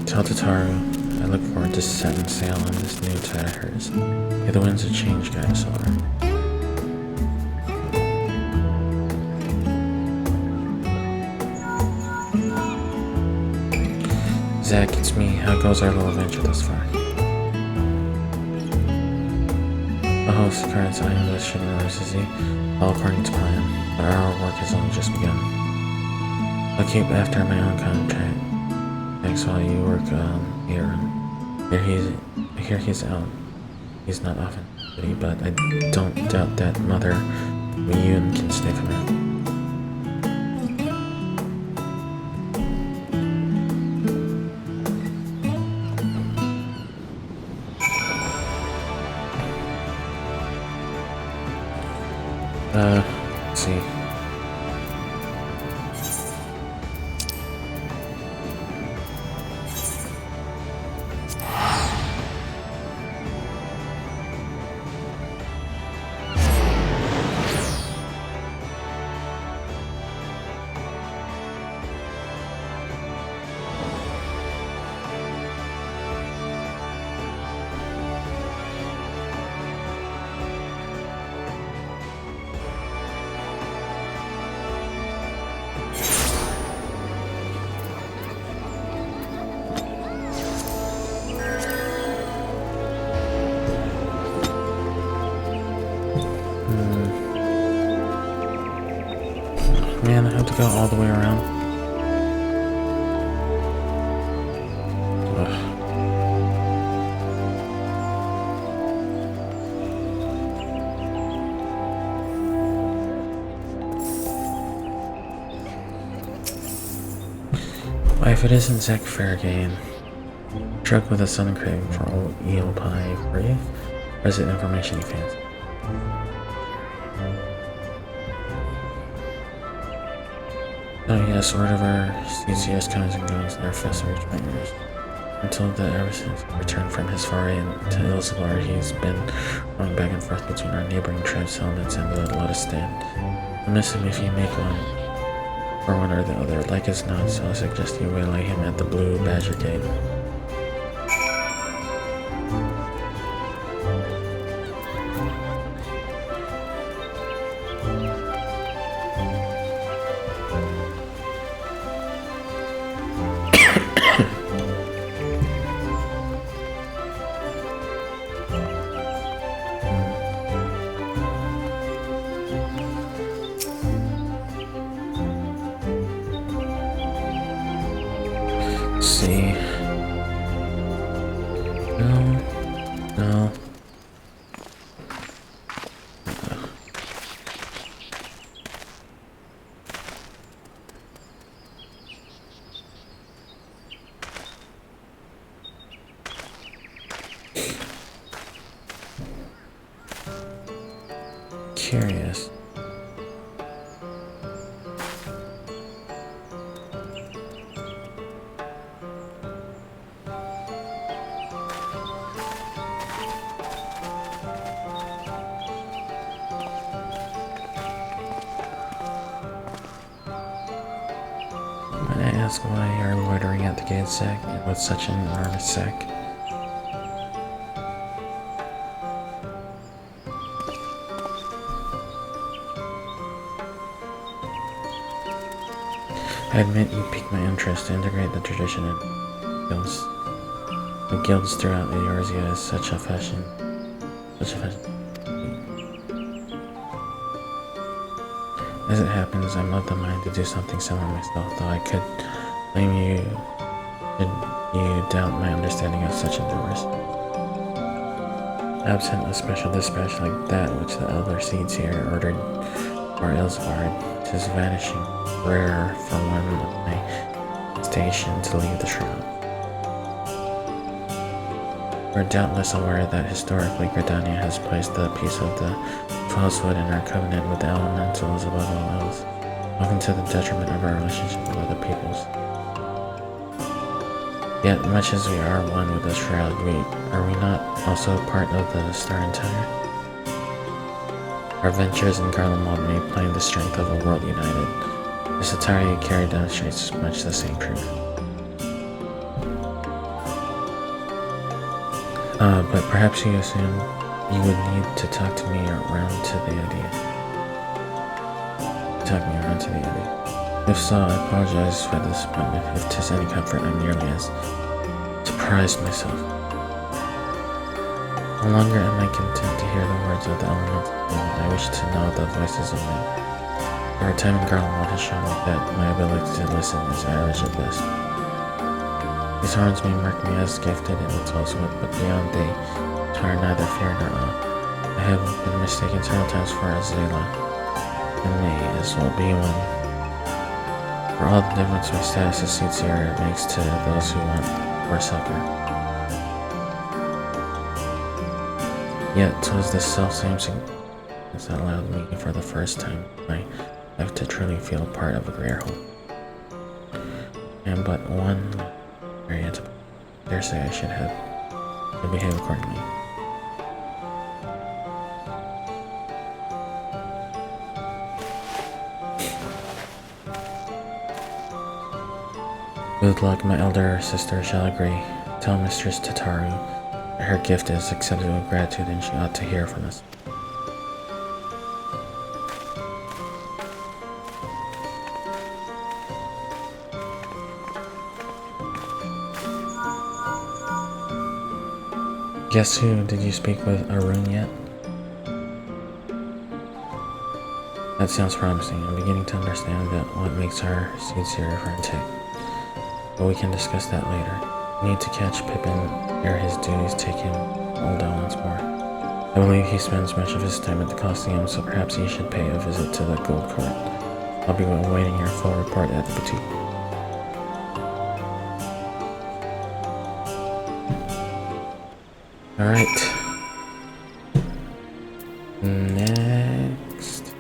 Tell Tataru I look forward to setting sail on this new tide of hers. May the winds of change guide us all. Zach, it's me. How goes our little venture thus far? The host cards I am the shipment Izzy, all according to plan, but our work has only just begun. I'll keep after my own contract. Thanks while you work here. I hear he's out. He's not often busy, but I don't doubt that Mother Miyun can stay for now. Let's see. Man, I have to go all the way around. Ugh. Why, if it isn't Zach Farragane, struck with a sudden craving for old eel pie for you, or is it information you fancy? Oh yes, word of our CCS comings and goings in our fast reach my ears. I'm told that ever since he returned from his foray into Ilsvar, he's been going back and forth between our neighboring tribe settlements and the Lotus Stand. I'll miss him if you make one, or one or the other. Like as not, so I suggest you waylay him at the Blue Badger Gate. See. No. Curious. Might I ask why you're loitering at the gate, Zach, and with such an enormous sack? I admit you piqued my interest to integrate the tradition in guilds. The guilds throughout Eorzea is such a fashion. As it happens, I'm of the mind to do something similar myself, though I could blame you should you doubt my understanding of such endeavors. Absent a special dispatch like that which the elder seeds here ordered for Ilsvar, 'tis vanishing rare for one of my station to leave the shroud. We're doubtless aware that historically Gridania has placed the piece of the falsehood in our covenant with the elementals above all else, often to the detriment of our relationship with other peoples. Yet, much as we are one with the Shroud, are we not also part of the Star Entire? Our ventures in Garlemald may plain the strength of a world united. The satire you carry demonstrates much the same truth. But perhaps you assume you would need to talk me around to the idea. If so, I apologize for the disappointment. If 'tis any comfort, I merely as surprised myself. No longer am I content to hear the words of the elements, I wish to know the voices of men. Our time in Garlemald has shown me that my ability to listen is average at best. These horns may mark me as gifted in the tools wit, but beyond they inspire neither fear nor awe. I have been mistaken several times for a Zela, and may as well be one. For all the difference my status as Soothsayer makes to those who want for succor. Yet 'twas this self-same significance that allowed me for the first time in my life to truly feel part of a greater whole. And but one variant, I dare say I should have to behave accordingly. With luck, my elder sister shall agree. Tell Mistress Tataru that her gift is accepted with gratitude and she ought to hear from us. Guess who? Did you speak with Arun yet? That sounds promising. I'm beginning to understand that what makes our Soothsayer friend tick. But we can discuss that later. We need to catch Pippin ere his duties take him Uldo once more. I believe he spends much of his time at the Colosseum, so perhaps he should pay a visit to the Gold Court. I'll be awaiting your full report at the boutique. Alright. Next.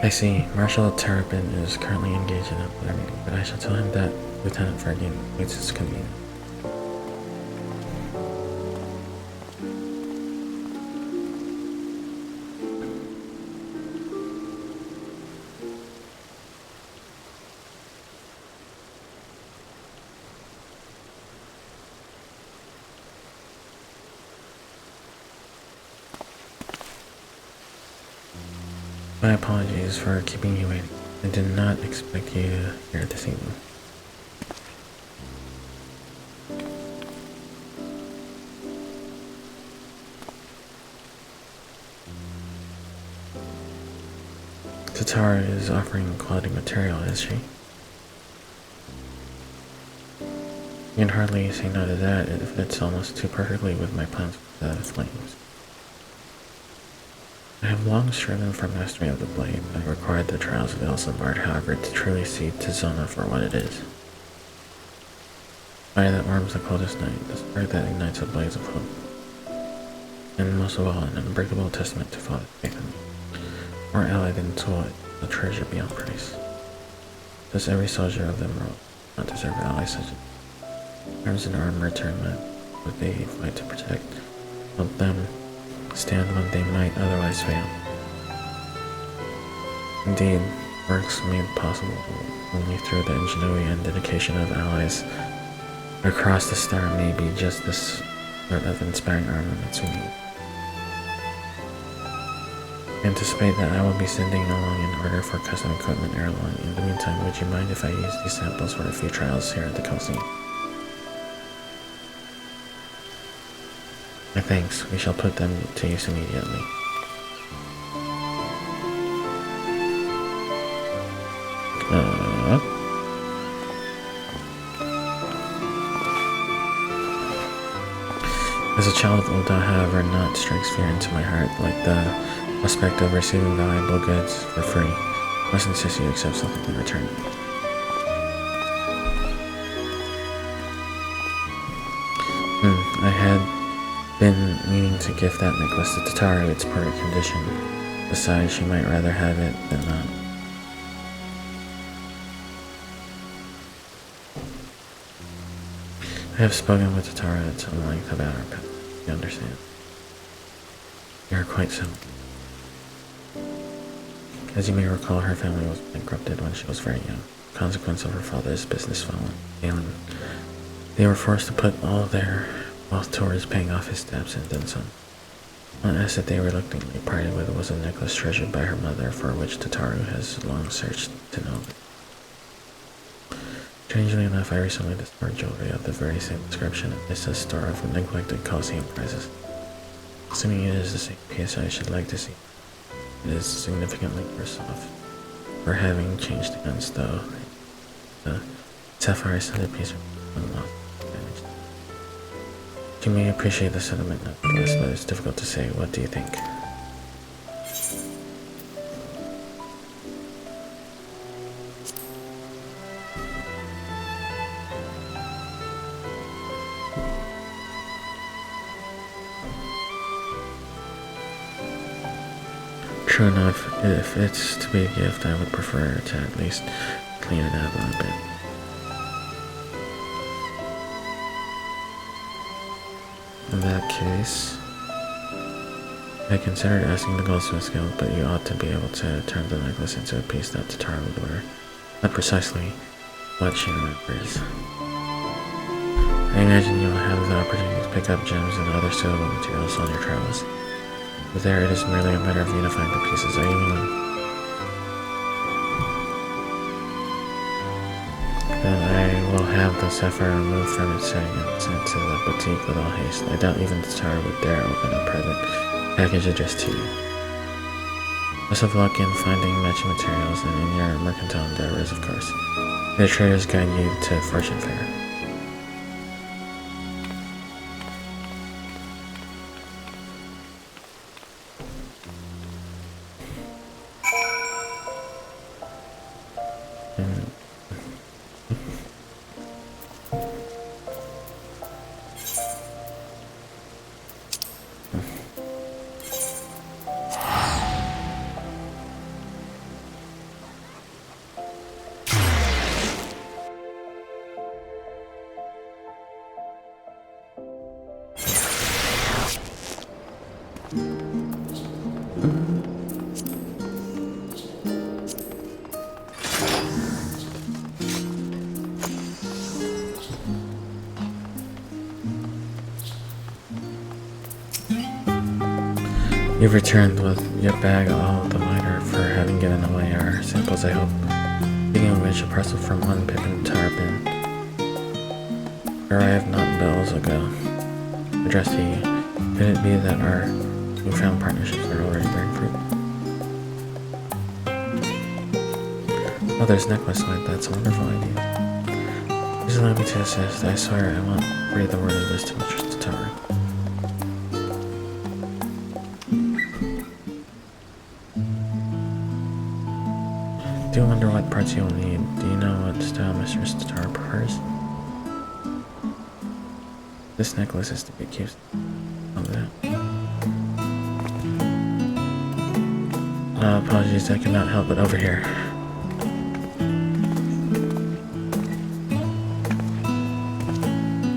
I see. Marshal Terrapin is currently engaged in a player meeting, but I shall tell him that Lieutenant Fergie makes his convenient. My apologies for keeping you waiting. I did not expect you here this evening. Tataru is offering quality material, is she? You can hardly say no to that. It fits almost too perfectly with my plans for the flames. I have long striven for mastery of the blade. I required the trials of Elsebard, however, to truly see Tizona for what it is. fire that warms the coldest night, the spark that ignites a blaze of hope, and most of all, an unbreakable testament to Father's faith in me. More allied than tool, a treasure beyond price. Does every soldier of them not deserve allies such as arms and armor turn what they fight to protect, help them stand when they might otherwise fail. Indeed, works made possible only through the ingenuity and dedication of allies across the star may be just this sort of inspiring armaments we need. Anticipate that I will be sending along an order for custom equipment ere long. In the meantime, would you mind if I use these samples for a few trials here at the Coliseum? My thanks. We shall put them to use immediately. As a child of Ulda, however, naught strikes fear into my heart like the prospect of receiving valuable goods for free. Must insist you accept something in return. I had been meaning to give that necklace to Tataru. Its poor condition. Besides, she might rather have it than not. I have spoken with Tataru at some length about our pet. You understand? You are quite so. As you may recall, her family was bankrupted when she was very young, consequence of her father's business failing. They were forced to put all their wealth towards paying off his debts and then some. One asset they reluctantly parted with was a necklace treasured by her mother, for which Tataru has long searched to know. Strangely enough, I recently discovered jewelry of the very same description at Nissa's store of neglected Coliseum prizes. Assuming it is the same piece, I should like to see. It is significantly worse off for having changed hands, though. The sapphire centerpiece was lost. You may appreciate the sentiment nonetheless, but it's difficult to say. What do you think? True enough, if it's to be a gift, I would prefer to at least clean it up a little bit. In that case, I considered asking the Goldsmiths Guild, but you ought to be able to turn the necklace into a piece that Tataru would wear. Not precisely what she remembers. I imagine you will have the opportunity to pick up gems and other suitable materials on your travels. But there, it is merely a matter of unifying the pieces. Are you willing? Then I will have the sapphire removed from its setting and sent to the boutique with all haste. I doubt even Tataru would dare open a private package addressed to you. Best of luck in finding matching materials and in your mercantile endeavors, of course. May the traders guide you to fortune fair. You've returned with your bag all the lighter for having given away our samples, I hope. Speaking of which, a parcel from one Pippin Tarpin arrived not bells ago, addressed to you. Could it be that our newfound partnerships are already bearing fruit? Mother's necklace light, that's a wonderful idea. Please allow me to assist. I swear I won't breathe a word of this to Mistress Tataru. I do wonder what parts you'll need. Do you know what style Mistress Tataru prefers? This necklace is to be accused of that. Apologies, I cannot help but overhear.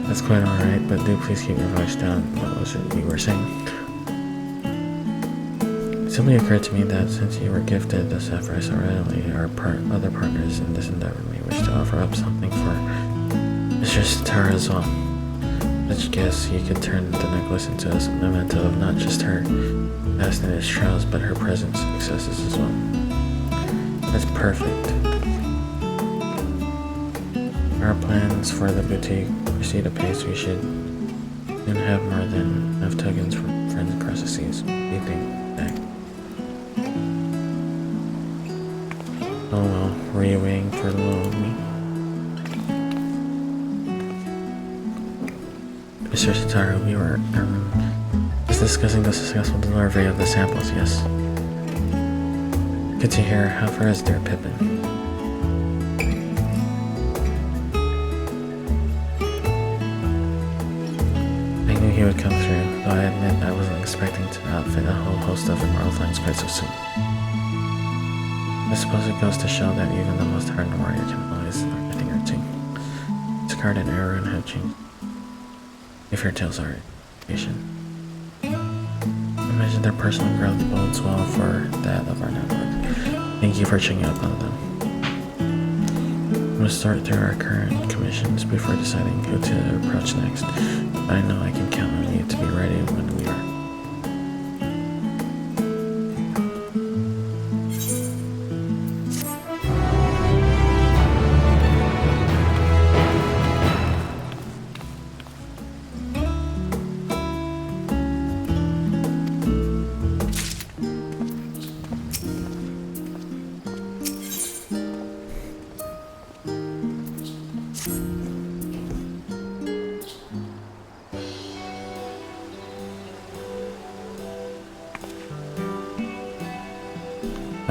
That's quite alright, but do please keep your voice down. What was it you were saying? It simply occurred to me that since you were gifted the sapphire so readily, our other partners in this endeavor may wish to offer up something for Mistress Tara as well. Such guess you could turn the necklace into a memento of not just her past and its trials, but her present successes as well. That's perfect. Our plans for the boutique proceed apace. We should soon have more than enough tokens from friends across the seas. What do you think, Jack? Oh well, were you waiting for the little me? Mr. Sitaru, we were just discussing the successful delivery of the samples, yes. Good to hear. How far is there, Pippin? I knew he would come through, though I admit I wasn't expecting to outfit a whole host of immortal things quite so soon. I suppose it goes to show that even the most hardened warrior can always learn a thing or two. Scarred and Arun have changed. If your tales are education. Imagine their personal growth bodes well for that of our network. Thank you for checking up on them. I'm going to sort through our current commissions before deciding who to approach next, but I know I can count on you to be ready when we are.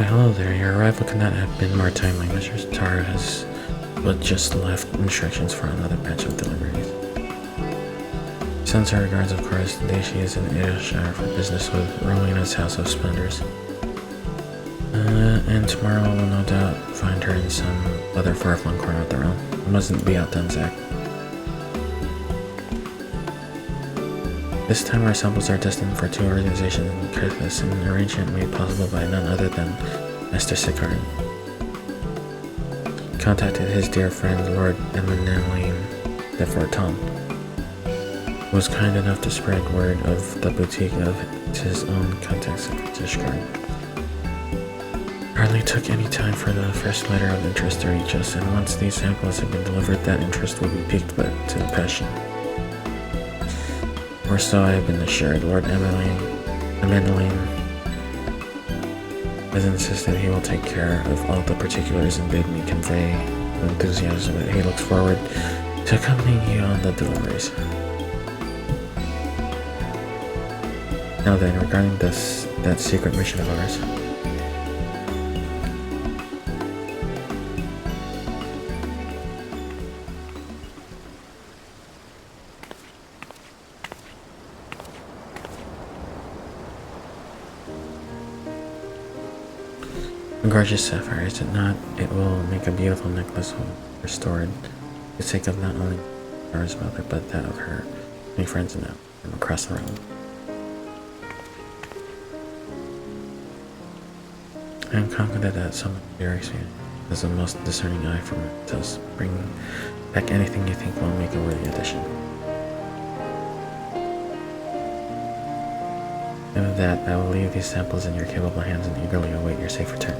Hello there, your arrival could not have been more timely. Mr. Tara has but just left instructions for another batch of deliveries. Sends her regards, of course. Today she is in Ayrshire for business with Rowena's House of Splendors. And tomorrow we'll no doubt find her in some other far-flung corner of the realm. It mustn't be outdone, Zack. This time our samples are destined for two organizations in Kirthis, an arrangement made possible by none other than Master Sikaran. Contacted his dear friend Lord Emmanuel de Forton, who was kind enough to spread word of the boutique of his own contacts at Tishkard. Hardly took any time for the first letter of interest to reach us, and once these samples had been delivered, that interest would be piqued but to passion. Or so I have been assured. Lord Emmanuel has insisted he will take care of all the particulars and bid me convey the enthusiasm that he looks forward to accompanying you on the deliveries. Now then, regarding that secret mission of ours. A gorgeous sapphire, is it not? It will make a beautiful necklace when restored, for the sake of not only Tara's mother, but that of her many friends and from across the realm. I am confident that someone very soon has the most discerning eye for us. Bring back anything you think will make a worthy addition. And with that, I will leave these samples in your capable hands and eagerly await your safe return.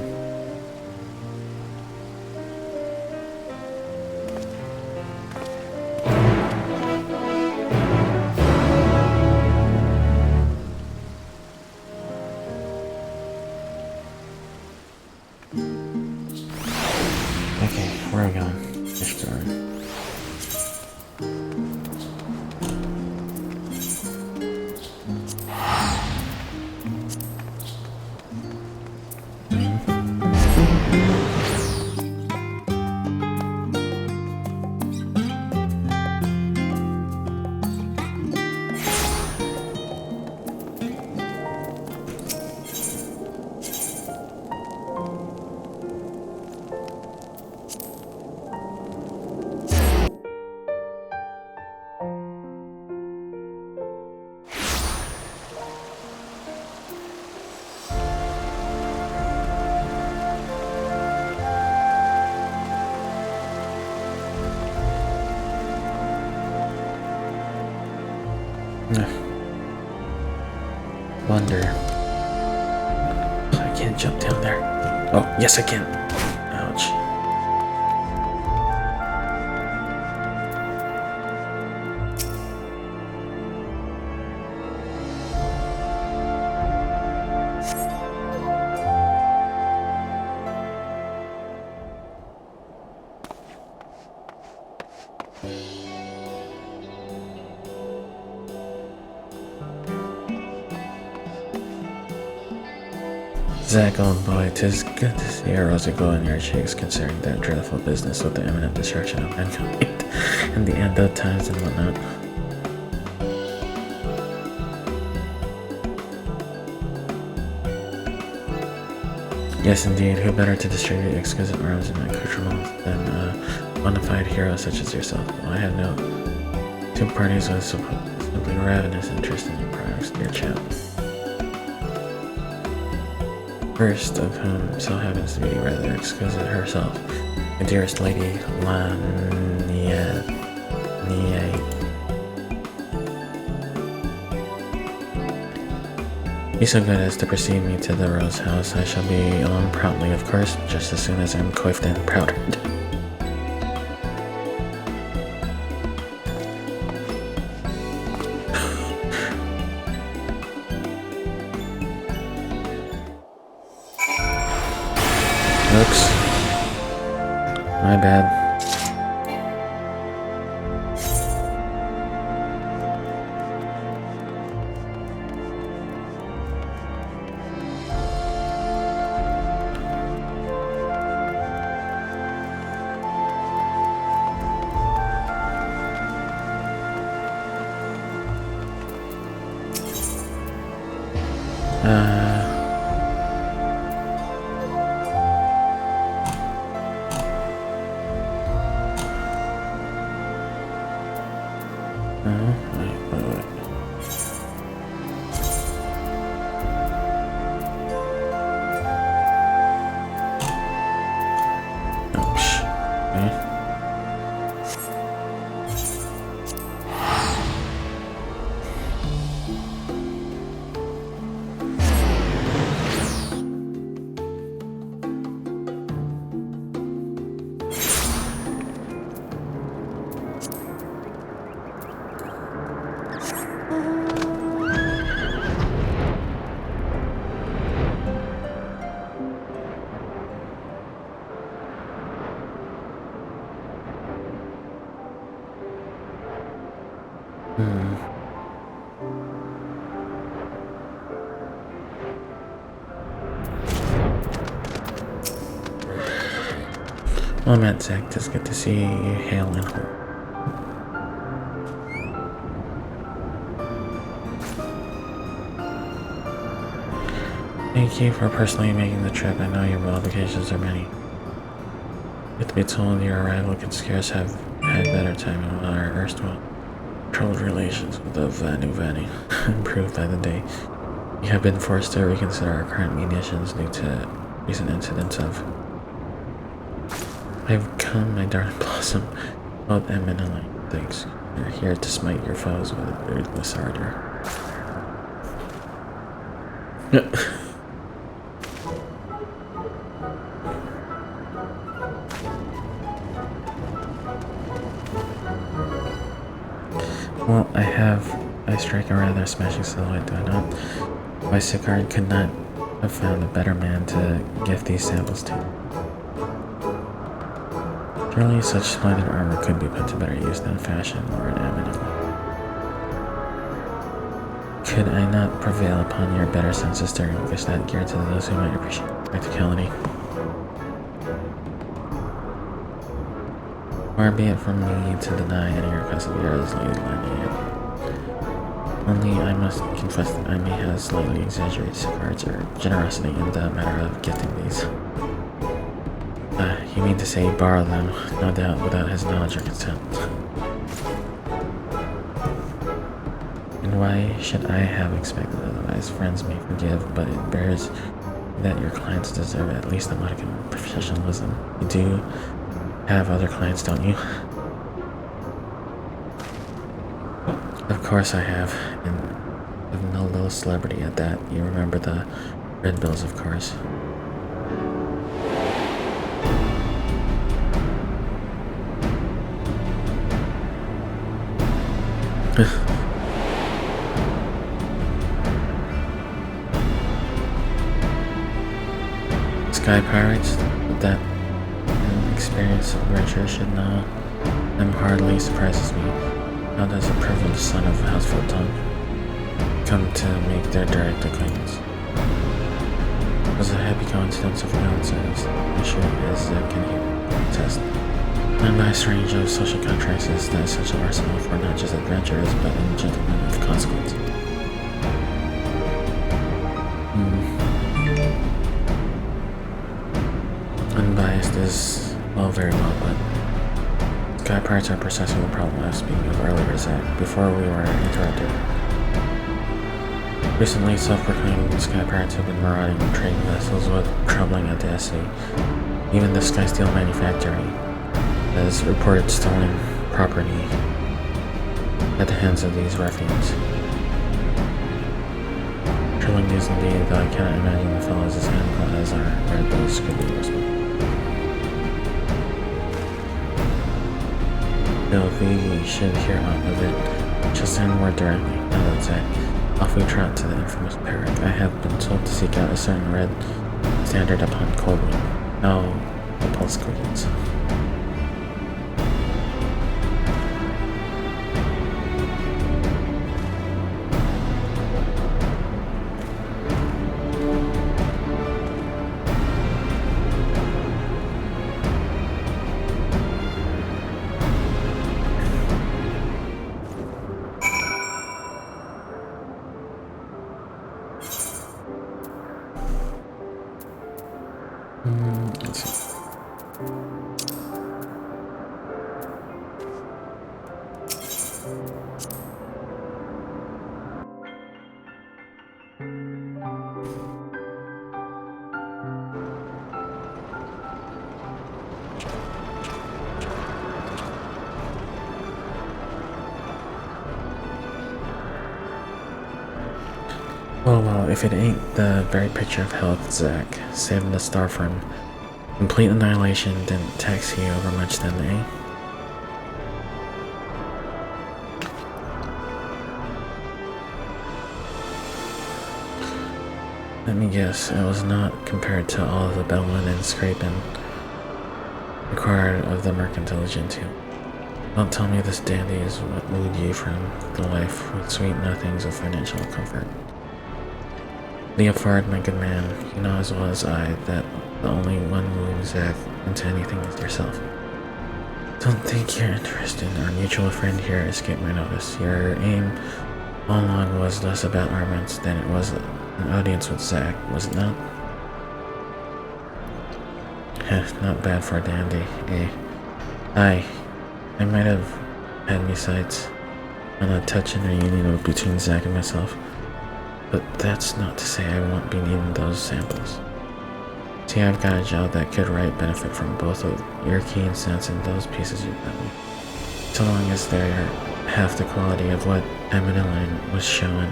Okay, where are we going? can't jump down there. Oh, yes I can. Ouch. Zack, old boy, 'tis good to see a rosy glow in your cheeks, considering that dreadful business with the imminent destruction of mankind and the end of times and whatnot. Yes, indeed. Who better to distribute exquisite arms and accoutrements than a bona fide hero such as yourself? Well, I have no two parties with simply ravenous interest in your products, dear chap. First of whom so happens to be rather exquisite herself, the dearest lady Lania. Be so good as to precede me to the Rose House. I shall be along promptly, of course, just as soon as I'm coiffed and powdered. Oops. My bad. Wait. Ouch. Okay. Well, Matt, Zach, it's good to see you hail and whole. Thank you for personally making the trip. I know your obligations are many. Yet to be told your arrival could scarce have had better timing while our erstwhile troubled relations with the Vanu improved by the day. We have been forced to reconsider our current munitions due to recent incidents of... I've come, my darling blossom, both eminently thanks. You're here to smite your foes with a ruthless ardor. Well, I strike a rather smashing silhouette, do I not? Why, Sicard could not have found a better man to give these samples to. Surely such splendid armor could be put to better use than fashion or an eminent. Could I not prevail upon your better senses to relinquish that gear to those who might appreciate practicality? Far be it from me to deny any request of yours, Lady Lania. Only I must confess that I may have slightly exaggerated Sicard's generosity in the matter of gifting these. You mean to say borrow them, no doubt without his knowledge or consent. And why should I have expected otherwise? Friends may forgive, but it bears that your clients deserve at least a modicum of professionalism. You do have other clients, don't you? Of course I have, and of no little celebrity at that. You remember the Red bills, of course. Sky Pirates, that experienced adventure should know them hardly surprises me. How does a privileged son of House Fulton come to make their direct acquaintance? It was a happy coincidence of coincidences, as sure as I can hear test. A nice range of social contracts is the essential arsenal for not just adventurers, but in gentlemen of consequence. Unbiased is all very well, but Sky Pirates are precisely the problem I was speaking of earlier, Zach, before we were interrupted. Recently, self-proclaimed Sky Pirates have been marauding trading vessels with troubling audacity. Even the Sky Steel Manufactory has reported stolen property at the hands of these ruffians. Troubling news indeed, though I cannot imagine the fellows as amicable as our red bills could be responsible. If we should hear aught of it, shall send word directly. Now that Zach, off we trot to the infamous Parrot. I have been told to seek out a certain red standard upon Coldwing. Now the pulse quickens. Let's see. Well, if it ain't the very picture of health, Zach, saving the star from complete annihilation didn't tax you over much then, eh? Let me guess, it was not compared to all of the bellowing and scraping required of the mercantile genteel. Don't tell me this dandy is what wooed you from the life with sweet nothings of financial comfort. Leofard, my good man, you know as well as I that the only one wooing Zach into anything is yourself. Don't think your interest in our mutual friend here escaped my notice. Your aim all along was less about armaments than it was an audience with Zach, was it not? Not bad for a dandy, eh? Aye, I might have had me sights on a touching reunion between Zach and myself. But that's not to say I won't be needing those samples. See, I've got a job that could right benefit from both of your keen sense and those pieces you got me. So long as they're half the quality of what Emmeline was showing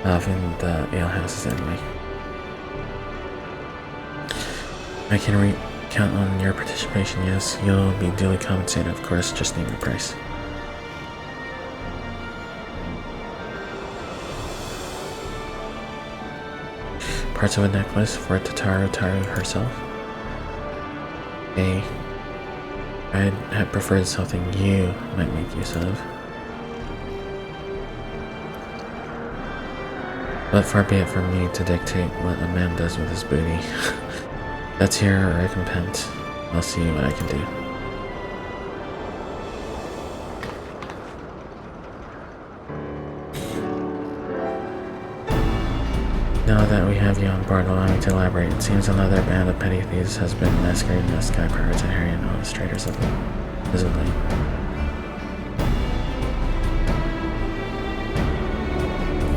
off in the alehouses anyway. I can count on your participation, yes. You'll be duly compensated, of course, just name your price. Parts of a necklace for Taru herself? I'd have preferred something you might make use of. But far be it from me to dictate what a man does with his booty. That's your recompense. I'll see what I can do. Now that we have you on board, allow me to elaborate. It seems another band of petty thieves has been masquerading as Sky Pirates and harrying honest traders of it, visibly.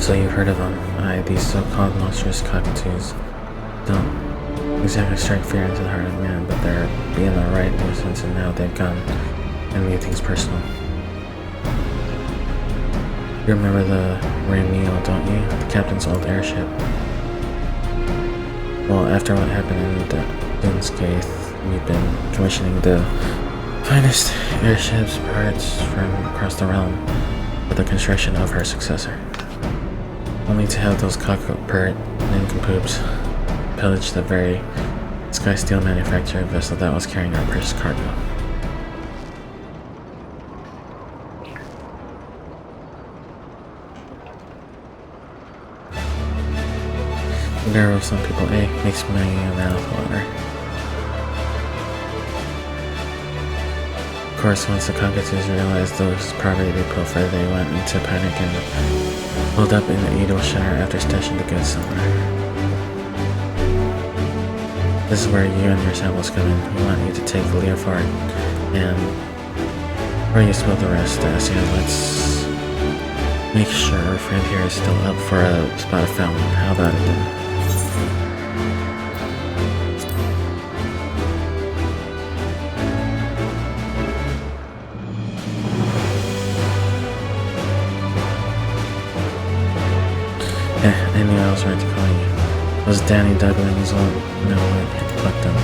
So you've heard of them. Aye, these so-called monstrous cockatoos don't exactly strike fear into the heart of man, but they're being a right nuisance, and now they've gone and made things personal. You remember the Ramil, don't you? The captain's old airship. after what happened in the Dunscaith, we've been commissioning the finest airships parts from across the realm for the construction of her successor. Only to have those cockpert nincompoops pillage the very Sky Steel manufactured vessel that was carrying our precious cargo. There are some people, makes my mouth water. Of course, once the cockatoos realized those property they pilfered, they went into panic and pulled up in the Edelshire after stashing the goods somewhere. This is where you and your samples come in. We want you to take Leofard and where you spill the rest, Dacia. Let's make sure our friend here is still up for a spot of fountain. How about it then? I knew I was right to call you. Those Danny Douglings won't know when to pluck them.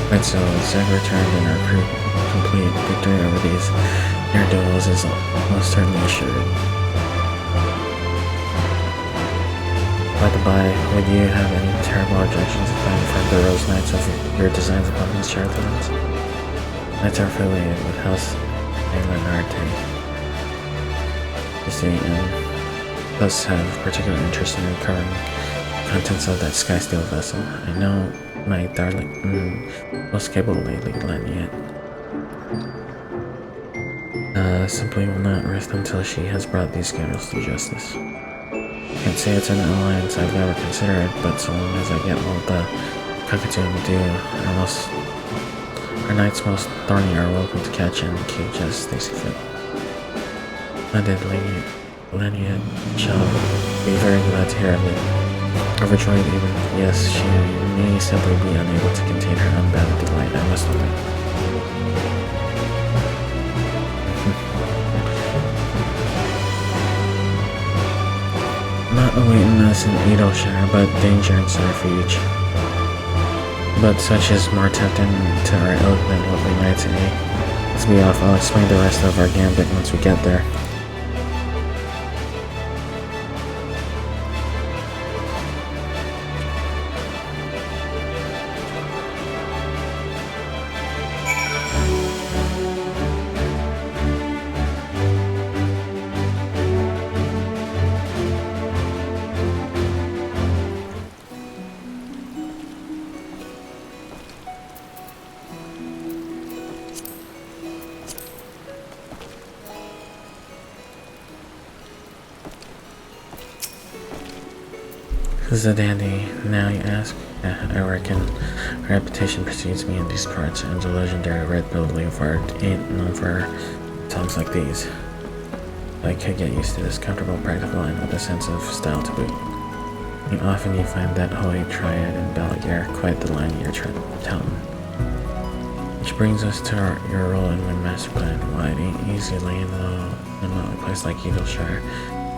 Right, so Zed returned and our crew complete. Victory over these air duels is almost certainly assured. By the by, would you have any terrible objections if I informed the Rose Knights of your designs upon these charlatans? Knights are affiliated with House Arte. You see, and thus have particular interest in recovering contents of that Sky Steel vessel. I know my darling, most capable lady, Lanyet, simply will not rest until she has brought these scoundrels to justice. Can't say it's an alliance I've never considered, but so long as I get what the cockatoo will do, our knights most thorny are welcome to catch and cage as they see fit. Splendid, Lanyet shall be very glad to hear of it. Overjoyed even, yes, she may simply be unable to contain her unbounded delight, I must admit. Not awaiting us in Edelshire, but danger and subterfuge. But such is more tempting to our ilk than lovely knights, Let's be off, I'll explain the rest of our gambit once we get there. Who's the dandy now, you ask? I reckon her reputation precedes me in these parts, and the legendary red-billed leopard ain't known for songs like these. I could get used to this comfortable, practical, and with a sense of style to boot. And often you find that holy triad in Balaguer quite the line you're telling. Which brings us to your role in my master plan. Why it ain't easy laying low in a place like Edelshire.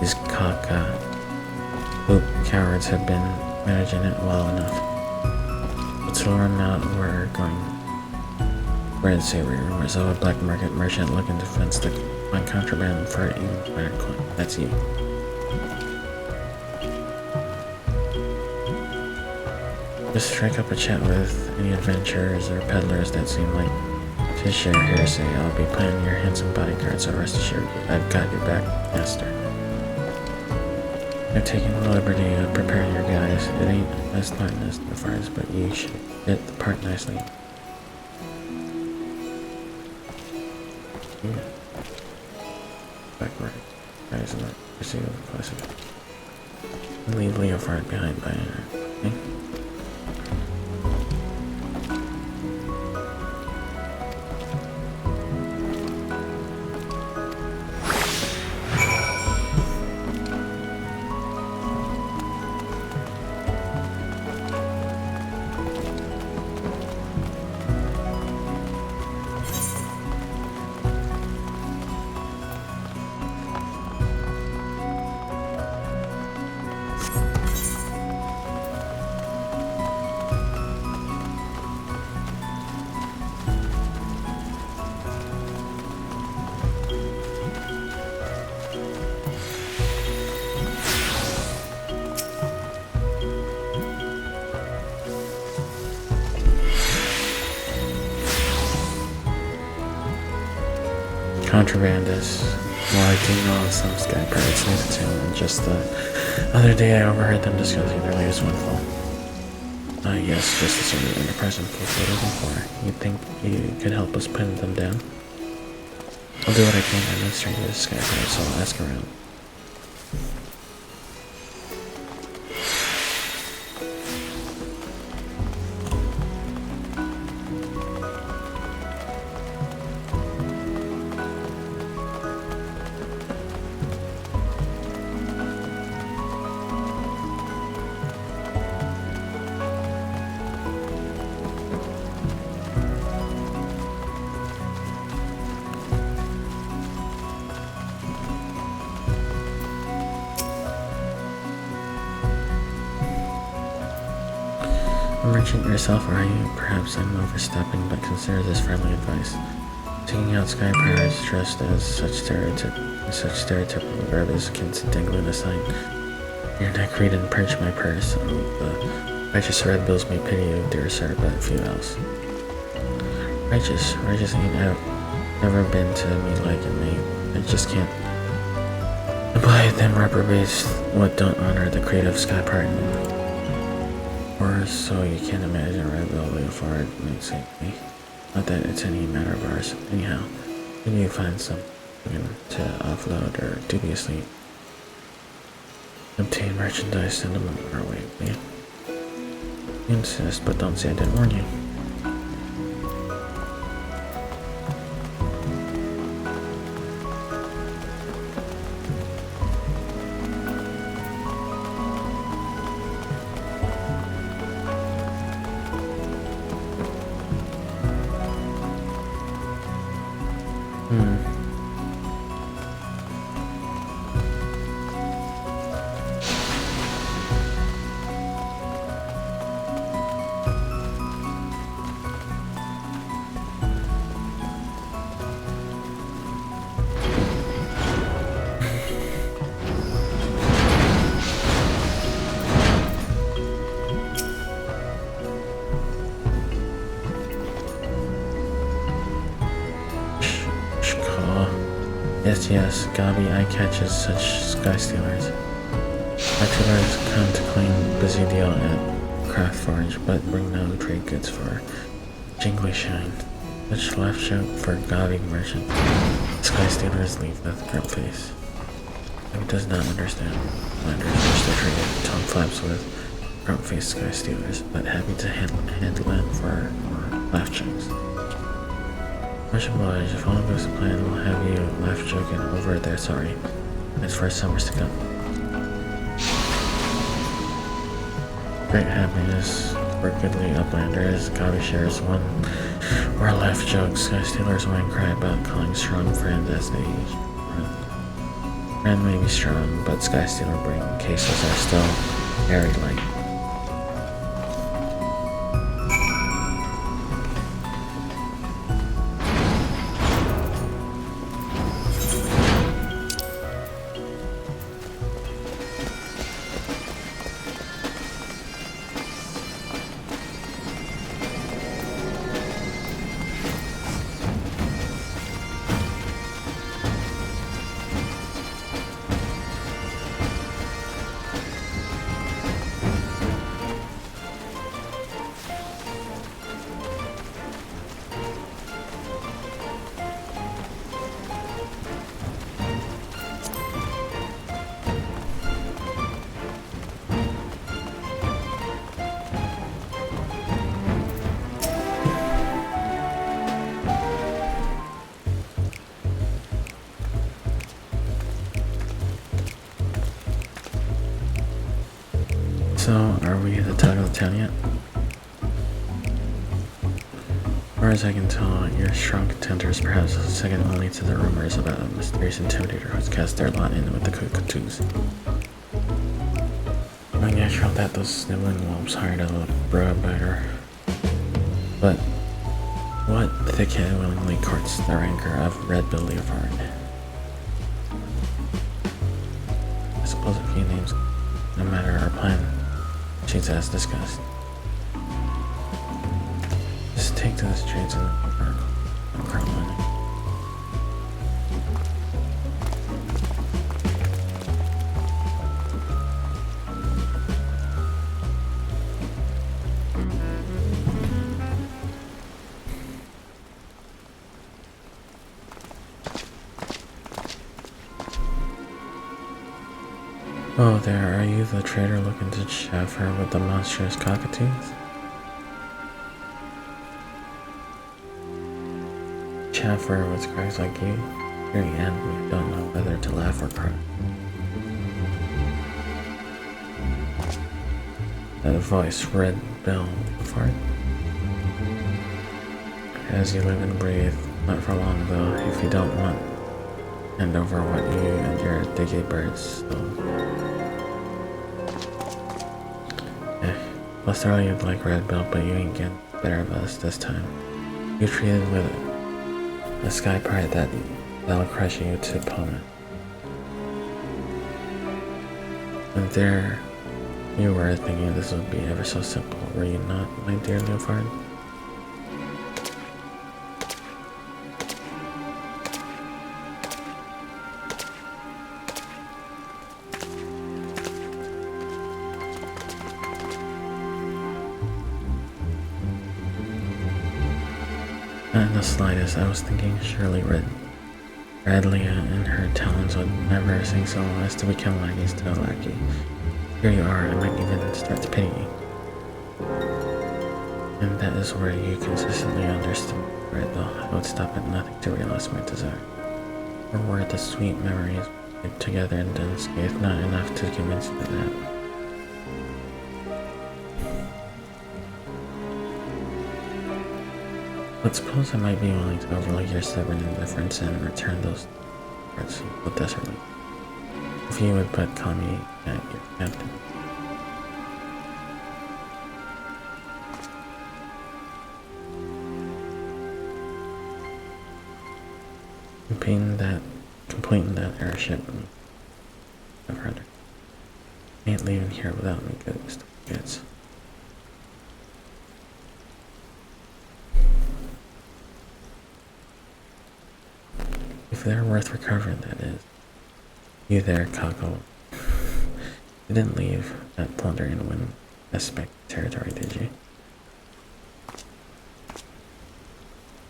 These cock-hoop cowards have been managing it well enough. But to learn now we're going bread savory rumors of a black market merchant looking to fence the fine contraband for England's iron coin. That's you. Just strike up a chat with any adventurers or peddlers that seem like to share hearsay. I'll be planning your handsome bodyguard, so rest assured I've got your back, master. I've taken the liberty of preparing your guys. It ain't as Latin as the fires, but you should fit the part nicely. Yeah. Backward. Guys, and proceed with the classic. Leave Leofard behind by okay? contrabandists. Well, I do know some sky pirates live too, and just the other day I overheard them discussing their latest windfall. Yes, just the sort of enterprise people we're looking for. You think you could help us pin them down? I'll do what I can to administrate this sky pirate, so I'll ask around. Merchant yourself, or are you? Perhaps I'm overstepping, but consider this friendly advice. Taking out sky pirates dressed as such stereotypical garb is akin to dangling a sign. Your neck read and perch my purse. The righteous red bills may pity you, dear sir, but few else. Righteous ain't ever been to me like it may. I just can't imply them reprobates what don't honor the creative sky pirate. Or so you can't imagine a red bill lean forward and say me. Not that it's any matter of ours. Anyhow, maybe you find something to offload or dubiously obtain merchandise, send them our way, will you? You insist, but don't say I didn't warn you. Yes, Gabi eye catches such sky stealers. Actors come to claim busy deal at Craft Forge, but bring no trade goods for jingly shine. Such left joke for Gabi merchant. Sky stealers leave with grim face. Who does not understand landers which they traded tongue flaps with grunt faced sky stealers, but happy to handle them for laugh jokes. Much obliged. If all goes to plan, we'll have you laugh joking over there, sorry. It's for summers to come. Great happiness for goodly uplanders. Gabi shares one where laugh jokes. Sky stealers wine cry about calling strong friends as they run. Friend may be strong, but sky stealer bring cases are still very light. So, are we at the top of the town yet? As far as I can tell, your strong contenders perhaps second only to the rumors about a mysterious intimidator who's cast their lot in with the cockatoos. Only natural that those sniveling whelps hired a brow-biter. But what thickhead willingly courts the rancor of Red Bill Leopard? I suppose a few names, no matter our plan, sheets as discussed. Just take to the streets and Crowline. Oh, there, are you the traitor looking to chaff her with the monstrous cockatoos? Chaff her with cries like you? Near the end, we don't know whether to laugh or cry. That voice, Red Bill, fart. As you live and breathe, not for long though, if you don't want, hand over what you and your dicky birds stole. Plus earlier you'd like Red Bill, but you ain't getting better of us this time. You treated with a sky pride that'll crush you to opponent. And there you were thinking this would be ever so simple, were you not, my dear Leopard? Not in the slightest. I was thinking surely Radlia and her talents would never sing so low as to become lackeys to a lackey. Here you are, I might even start to pity you. And that is where you consistently underestimate right though. I would stop at nothing to realize my desire. Or were the sweet memories put together and done scathed not enough to convince you of that. But suppose I might be willing to overlook your stubborn indifference and return those parts so desperately. If you would but call me your captain. Completing that airship I've heard. Ain't leaving here without me goods. If they're worth recovering, that is. You there, Kako. You didn't leave that plundering when aspect territory, did you?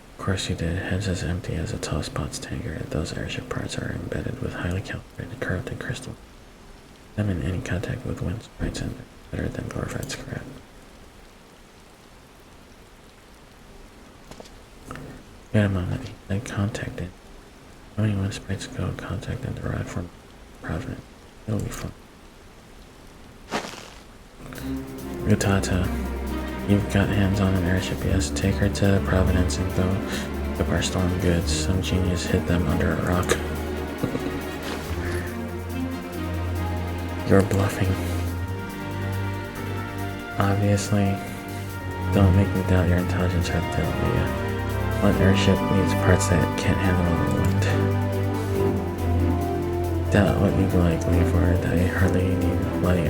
Of course you did. Heads as empty as a tall spot's tanker. Those airship parts are embedded with highly calibrated corrupted crystal. Them in any contact with wind sprites and better than glorified scrap. Wait a moment. That contacted. How many wind sprites go contact and derive from Providence? It'll be fun. Utata, you've got hands on an airship, yes. Take her to Providence and go pick up our stolen goods. Some genius hid them under a rock. You're bluffing. Obviously. Don't make me doubt your intelligence or ability. One airship needs parts that can't handle the wind. Doubt what you'd like, Leopard. I hardly need bloody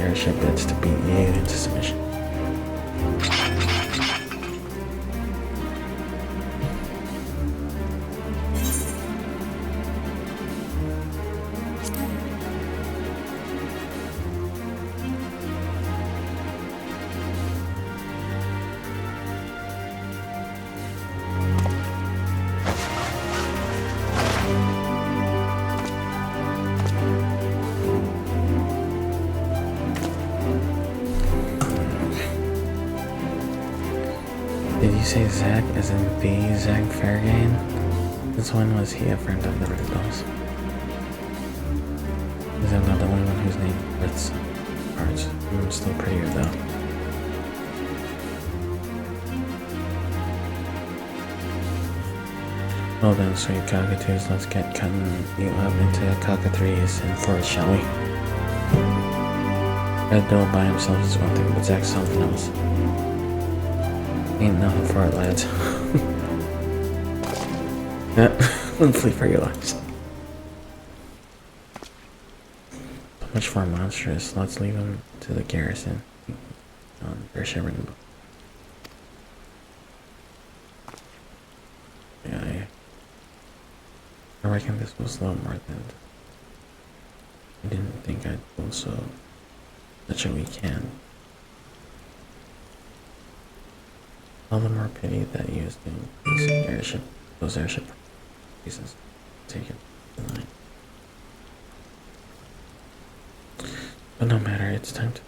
airship bits to beat you into submission. Did you say Zach as in the Zach Fairgain? Since when was he a friend of the Red Bills? Is I'm not the only one whose name with parts. I'm still prettier though. Well then, sweet cockatoos, let's get cutting you up into cockathrees and fours, shall we? Red Bill by himself is one thing, but Zach something else. Ain't nothing for it, lads. Let's flee for your lives. So much more monstrous. Let's leave him to the garrison. They're shivering. Yeah, I reckon this was a little more than I didn't think I'd pull such a weak hand. All the more pity that you assume those airship pieces taken tonight. But no matter, it's time to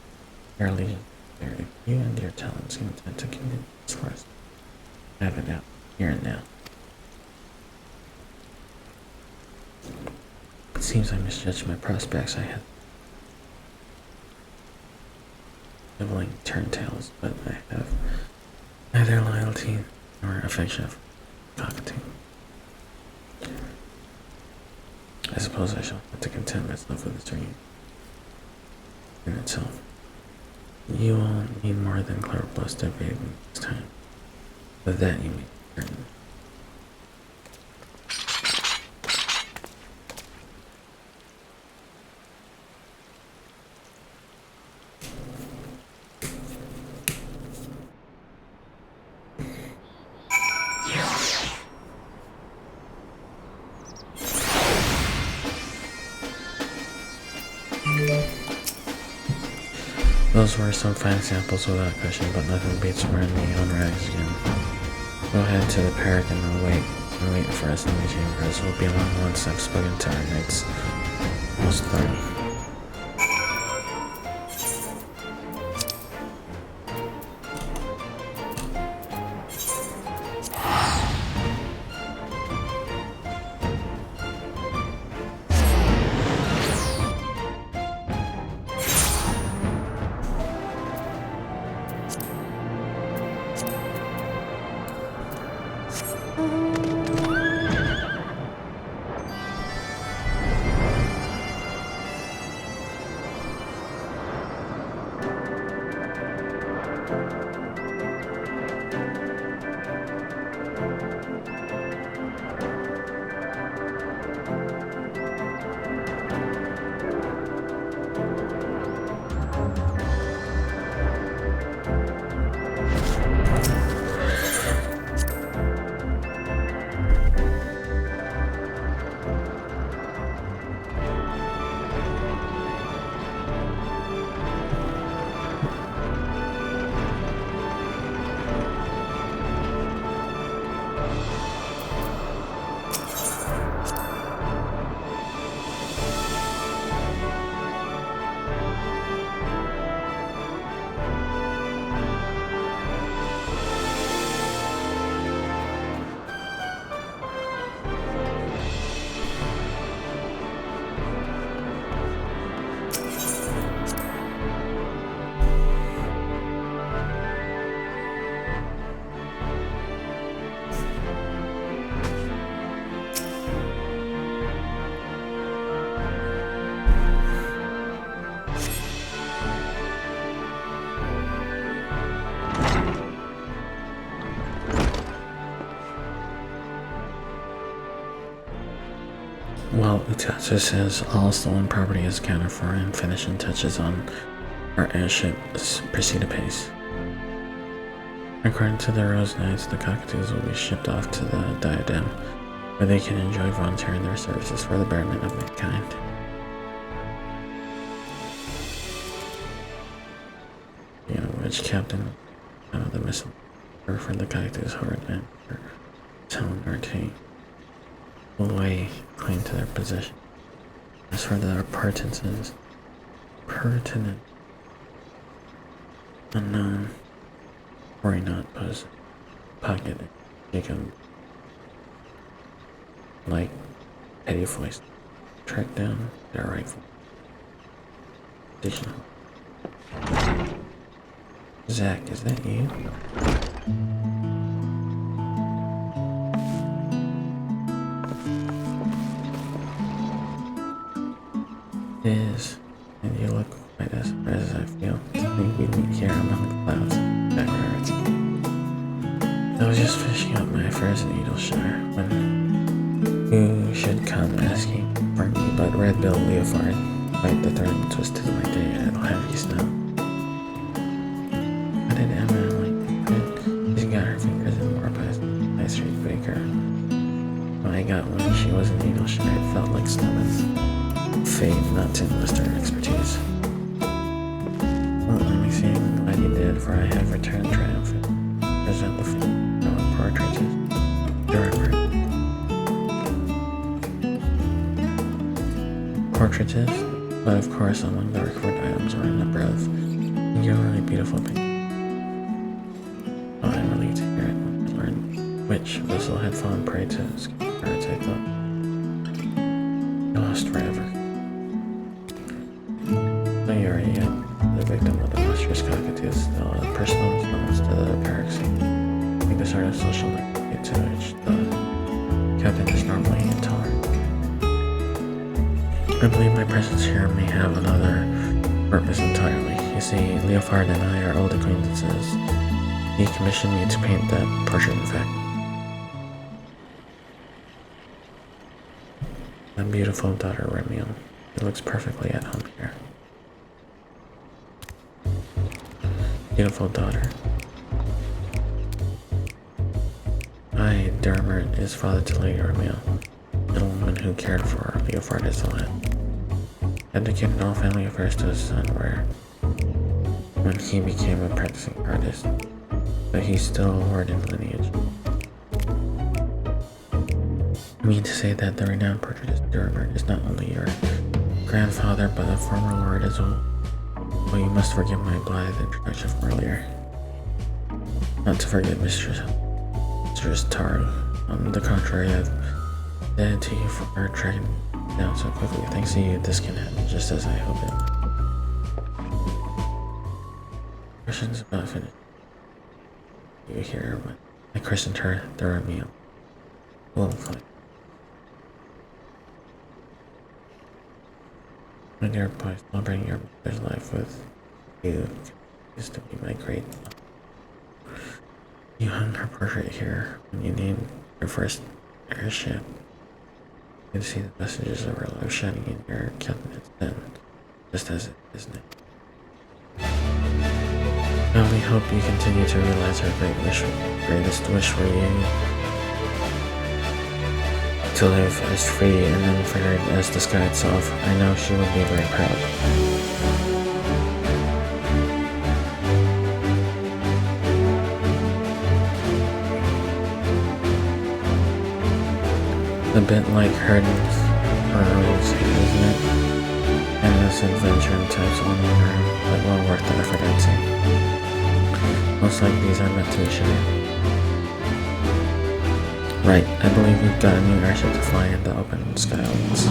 our allegiance. If you and your talents intend to continue this forest, have it out here and now. It seems I misjudged my prospects. I had sibling turntails, but I have neither loyalty nor affection for cockatoo. I suppose I shall have to content myself with this dream in itself. You will need more than clever plus to evade me this time. But that you may be certain. Those were some fine samples without question, but nothing beats wearing me on rags again. Go ahead to the Parrot and I'll wait for us in the chambers. We'll be along once I've spoken to our knights. Most thoroughly. Well, Utasu says all stolen property is accounted for and finishing touches on our airship proceed apace. According to the Rose Knights, the cockatoos will be shipped off to the Diadem, where they can enjoy volunteering their services for the betterment of mankind. You know, which captain of the missile for the cockatoos horde and Talon Arte will lay claim to their possession. As for the pertinences, unknown, worry not, Buzz, pocket, Jacob, like petty voice, track down their rifle. Additional. Zach, is that you? It is, and you look quite as surprised as I feel. I think we meet here among the clouds. Backwards. I was just finishing up my affairs in Eagleshire when you should come asking for me, but Red-billed Leofard, quite the threat and twisted my day, I'll have you snow. How did Emma like it? She got her fingers in more pies. Nice street baker. When I got one, she was in Eagleshire. It felt like stomachs. Fate not to enlist her expertise. Well, let me see. I'm glad you did, for I have returned triumphant. Present the portraits. Portraits, but of course among the record items songs or a number of singularly beautiful things. Oh, I'm relieved to hear it when I learned which vessel had fallen prey to pirates. I thought lost forever. So you're yet the victim of the monstrous cockatoos, still a personal response to the paradoxy. I think the sort of social network to which the captain is normally intolerant. I believe my presence here may have another purpose entirely. You see, Leofard and I are old acquaintances. He commissioned me to paint that portrait, in fact. My beautiful daughter, Remiel. She looks perfectly at home here. Beautiful daughter. I, Dermot, is father to Lady Remiel, the woman who cared for Leofard as a lad. Dedicated all family affairs to his son, where when he became a practicing artist, but he's still a lord in lineage. I mean to say that the renowned portraitist Dermot is not only your grandfather, but a former lord as well. Well, you must forgive my blithe introduction from earlier. Not to forget Mistress Taru. On the contrary, I've indebted to you for tracking down so quickly. Thanks to you, this can happen just as I hope it. Questions about finished. You hear when I christened her the Remiel. Well, fine. My dear boy, celebrating your mother's life with you used to be my great honor. You hung her portrait here when you named your first airship. You can see the messages of her life shining in your countenance then, just as it is now. I only hope you continue to realize her greatest wish for you to live as free and unfettered as the sky itself. I know she would be very proud. A bit like Herdon's Burrows, isn't it? Endless adventure in types one room, but well worth the effort, I'd say. Most like these are meant to be shared. Right, I believe we've got a new airship to fly in the open sky lanes.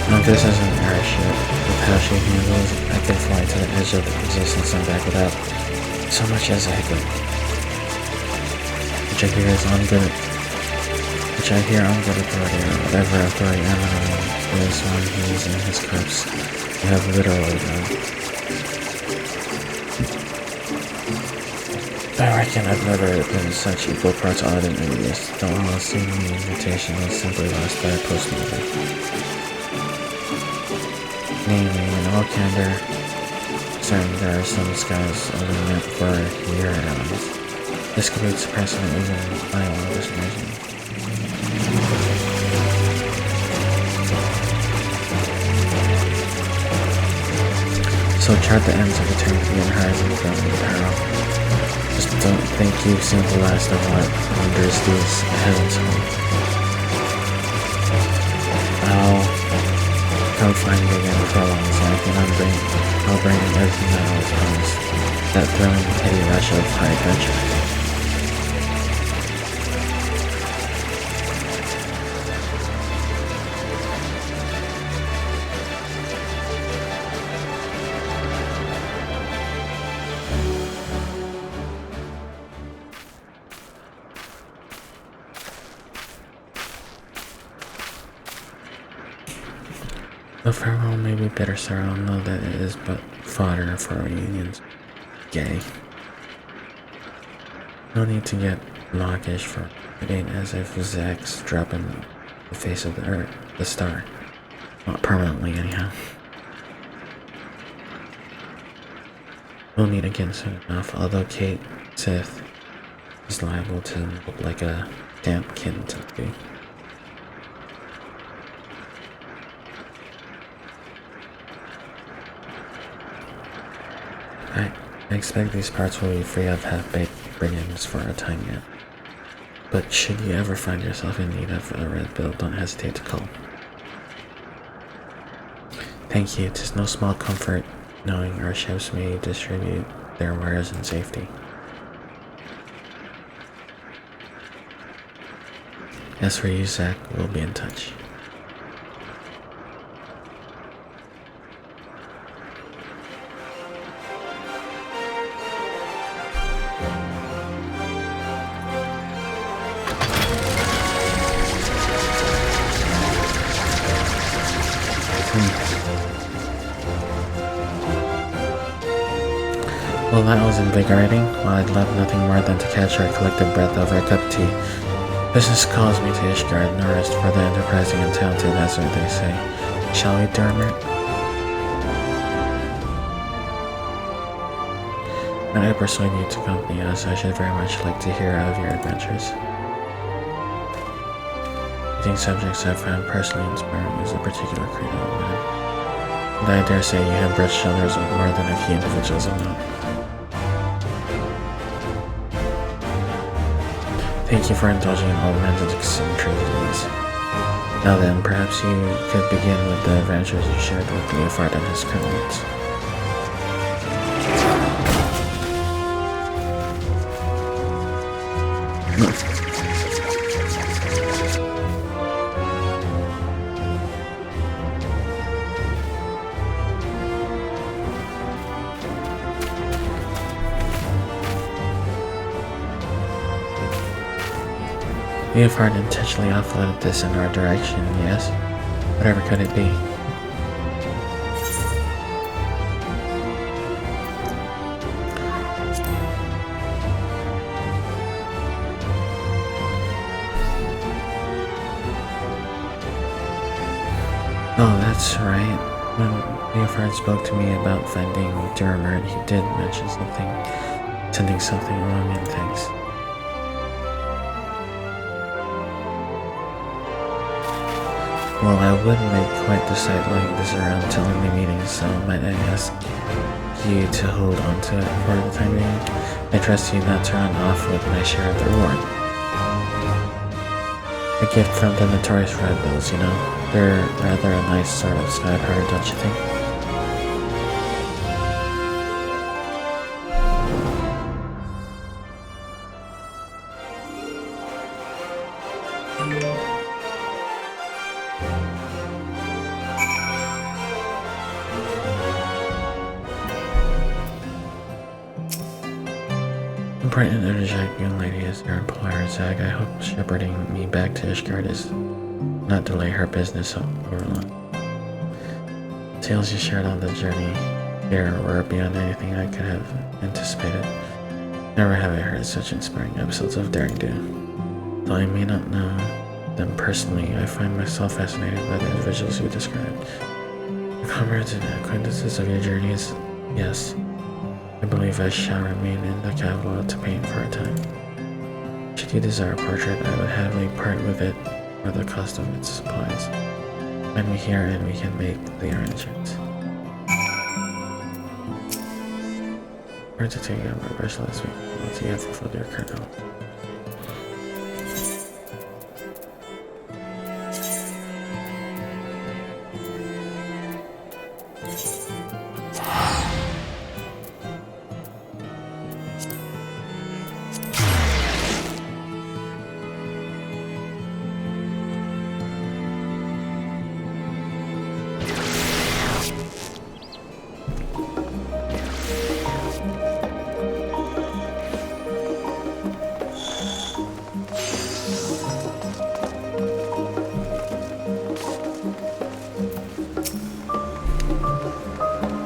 Now this is an airship. With how she handles, I could fly to the edge of existence and back without so much as a hiccup. Which I hear on good authority, or whatever authority emanating is when he's in his cups. You have literally done. I reckon I've never been such equal parts odd and envious. The all seeming invitation was simply lost by a postmaster. Namely, in all candor, certain there are some skies only meant for your allies. This could be surprising even my wildest imagining. So chart the ends of eternity and horizon from the arrow. Just don't think you've seen the last of what wonders these heavens hold. I'll find you again before long, Zach, and I'll bring in everything that I was promised. That thrilling, heady rush of high adventure. The farewell may be bitter, sir. I'll know that it is but fodder for reunions. Gay. No need to get mawkish, for it ain't as if Zach's dropping the face of the earth, the star. Not permanently, anyhow. We'll meet again soon enough, although Kate Sith is liable to look like a damp kin to be. I expect these parts will be free of half-baked brigands for a time yet. But should you ever find yourself in need of a red bill, don't hesitate to call. Thank you. 'Tis no small comfort knowing our ships may distribute their wares in safety. As for you, Zach, we'll be in touch. Well, that was invigorating. While I'd love nothing more than to catch our collective breath over a cup of tea, business calls me to Ishgard, no rest for the enterprising and talented, as what they say. Shall we, Dermot? Might I persuade you to accompany us? I should very much like to hear of your adventures. Eating subjects I found personally inspiring is a particular credo of mine. And I dare say you have brushed shoulders with more than a few individuals of note. Thank you for indulging in all men's eccentricities. Now then, perhaps you could begin with the adventures you shared with Leofard and his criminals. Leofard intentionally offloaded this in our direction, yes? Whatever could it be? Oh, that's right. When Leofard spoke to me about finding Dermot, he did mention sending something along in things. Well, I would make quite the sight lugging this around till the meetings, so might I ask you to hold on to it for the time being? I trust you not to run off with my share of the reward. A gift from the notorious Red Bills, you know? They're rather a nice sort of sky pirate, don't you think? Bright and energetic young lady as your employer, Zag. I hope shepherding me back to Ishgard is not delay her business overlong. Tales you shared on the journey here were beyond anything I could have anticipated. Never have I heard such inspiring episodes of daring do. Though I may not know them personally, I find myself fascinated by the individuals you described. The comrades and acquaintances of your journeys, yes. I believe I shall remain in the capital to paint for a time. Should you desire a portrait, I would happily part with it for the cost of its supplies. Find me here and we can make the arrangements. We're to take out my brush last week. Once you have fulfilled your colonel.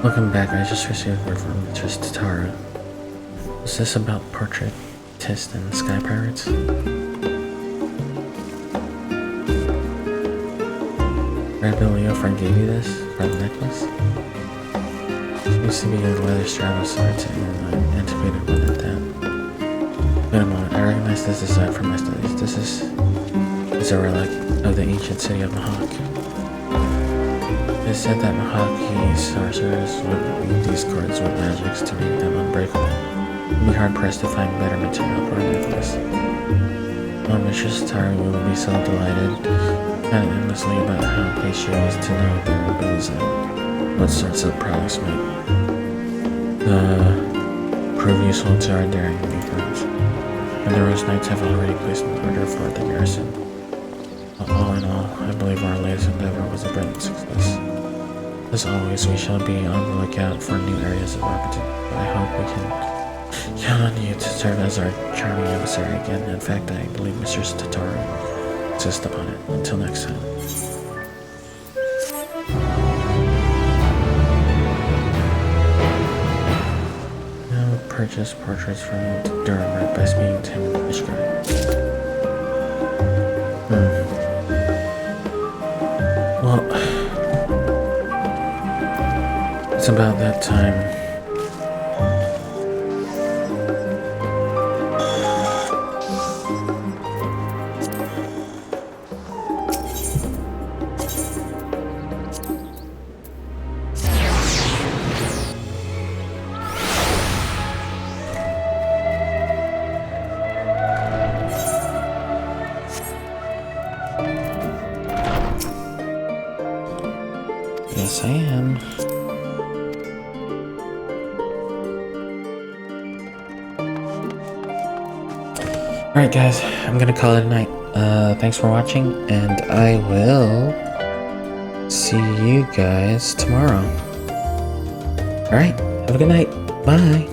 Welcome back. I just received word from Mistress Tatara. Was this about portraitists and sky pirates? Red Bill Leofard gave you this for the necklace? Seems to be a leather strap of sorts and an antiquated one at that. Wait a moment, I recognize this design from my studies. This is a relic of the ancient city of Mahak. It is said that Mahaki sorcerers would weave these cords with magics to make them unbreakable. You'd be hard-pressed to find better material for a necklace. Oh, Mistress Tari will be so delighted, and endlessly about how pleased she was to know their abilities and what sorts of products might prove useful to our daring new friends. And the Rose Knights have already placed an order for the garrison. All in all, I believe our latest endeavor was a brilliant success. As always, we shall be on the lookout for new areas of opportunity. I hope we can count on you to serve as our charming emissary again. In fact, I believe Mr. Tataru will insist upon it. Until next time. Now purchase portraits from Durham by speaking to him in the Fishguard. Well, it's about that time. Yes, I am. Alright guys, I'm gonna call it a night. Thanks for watching, and I will see you guys tomorrow. Alright, have a good night. Bye.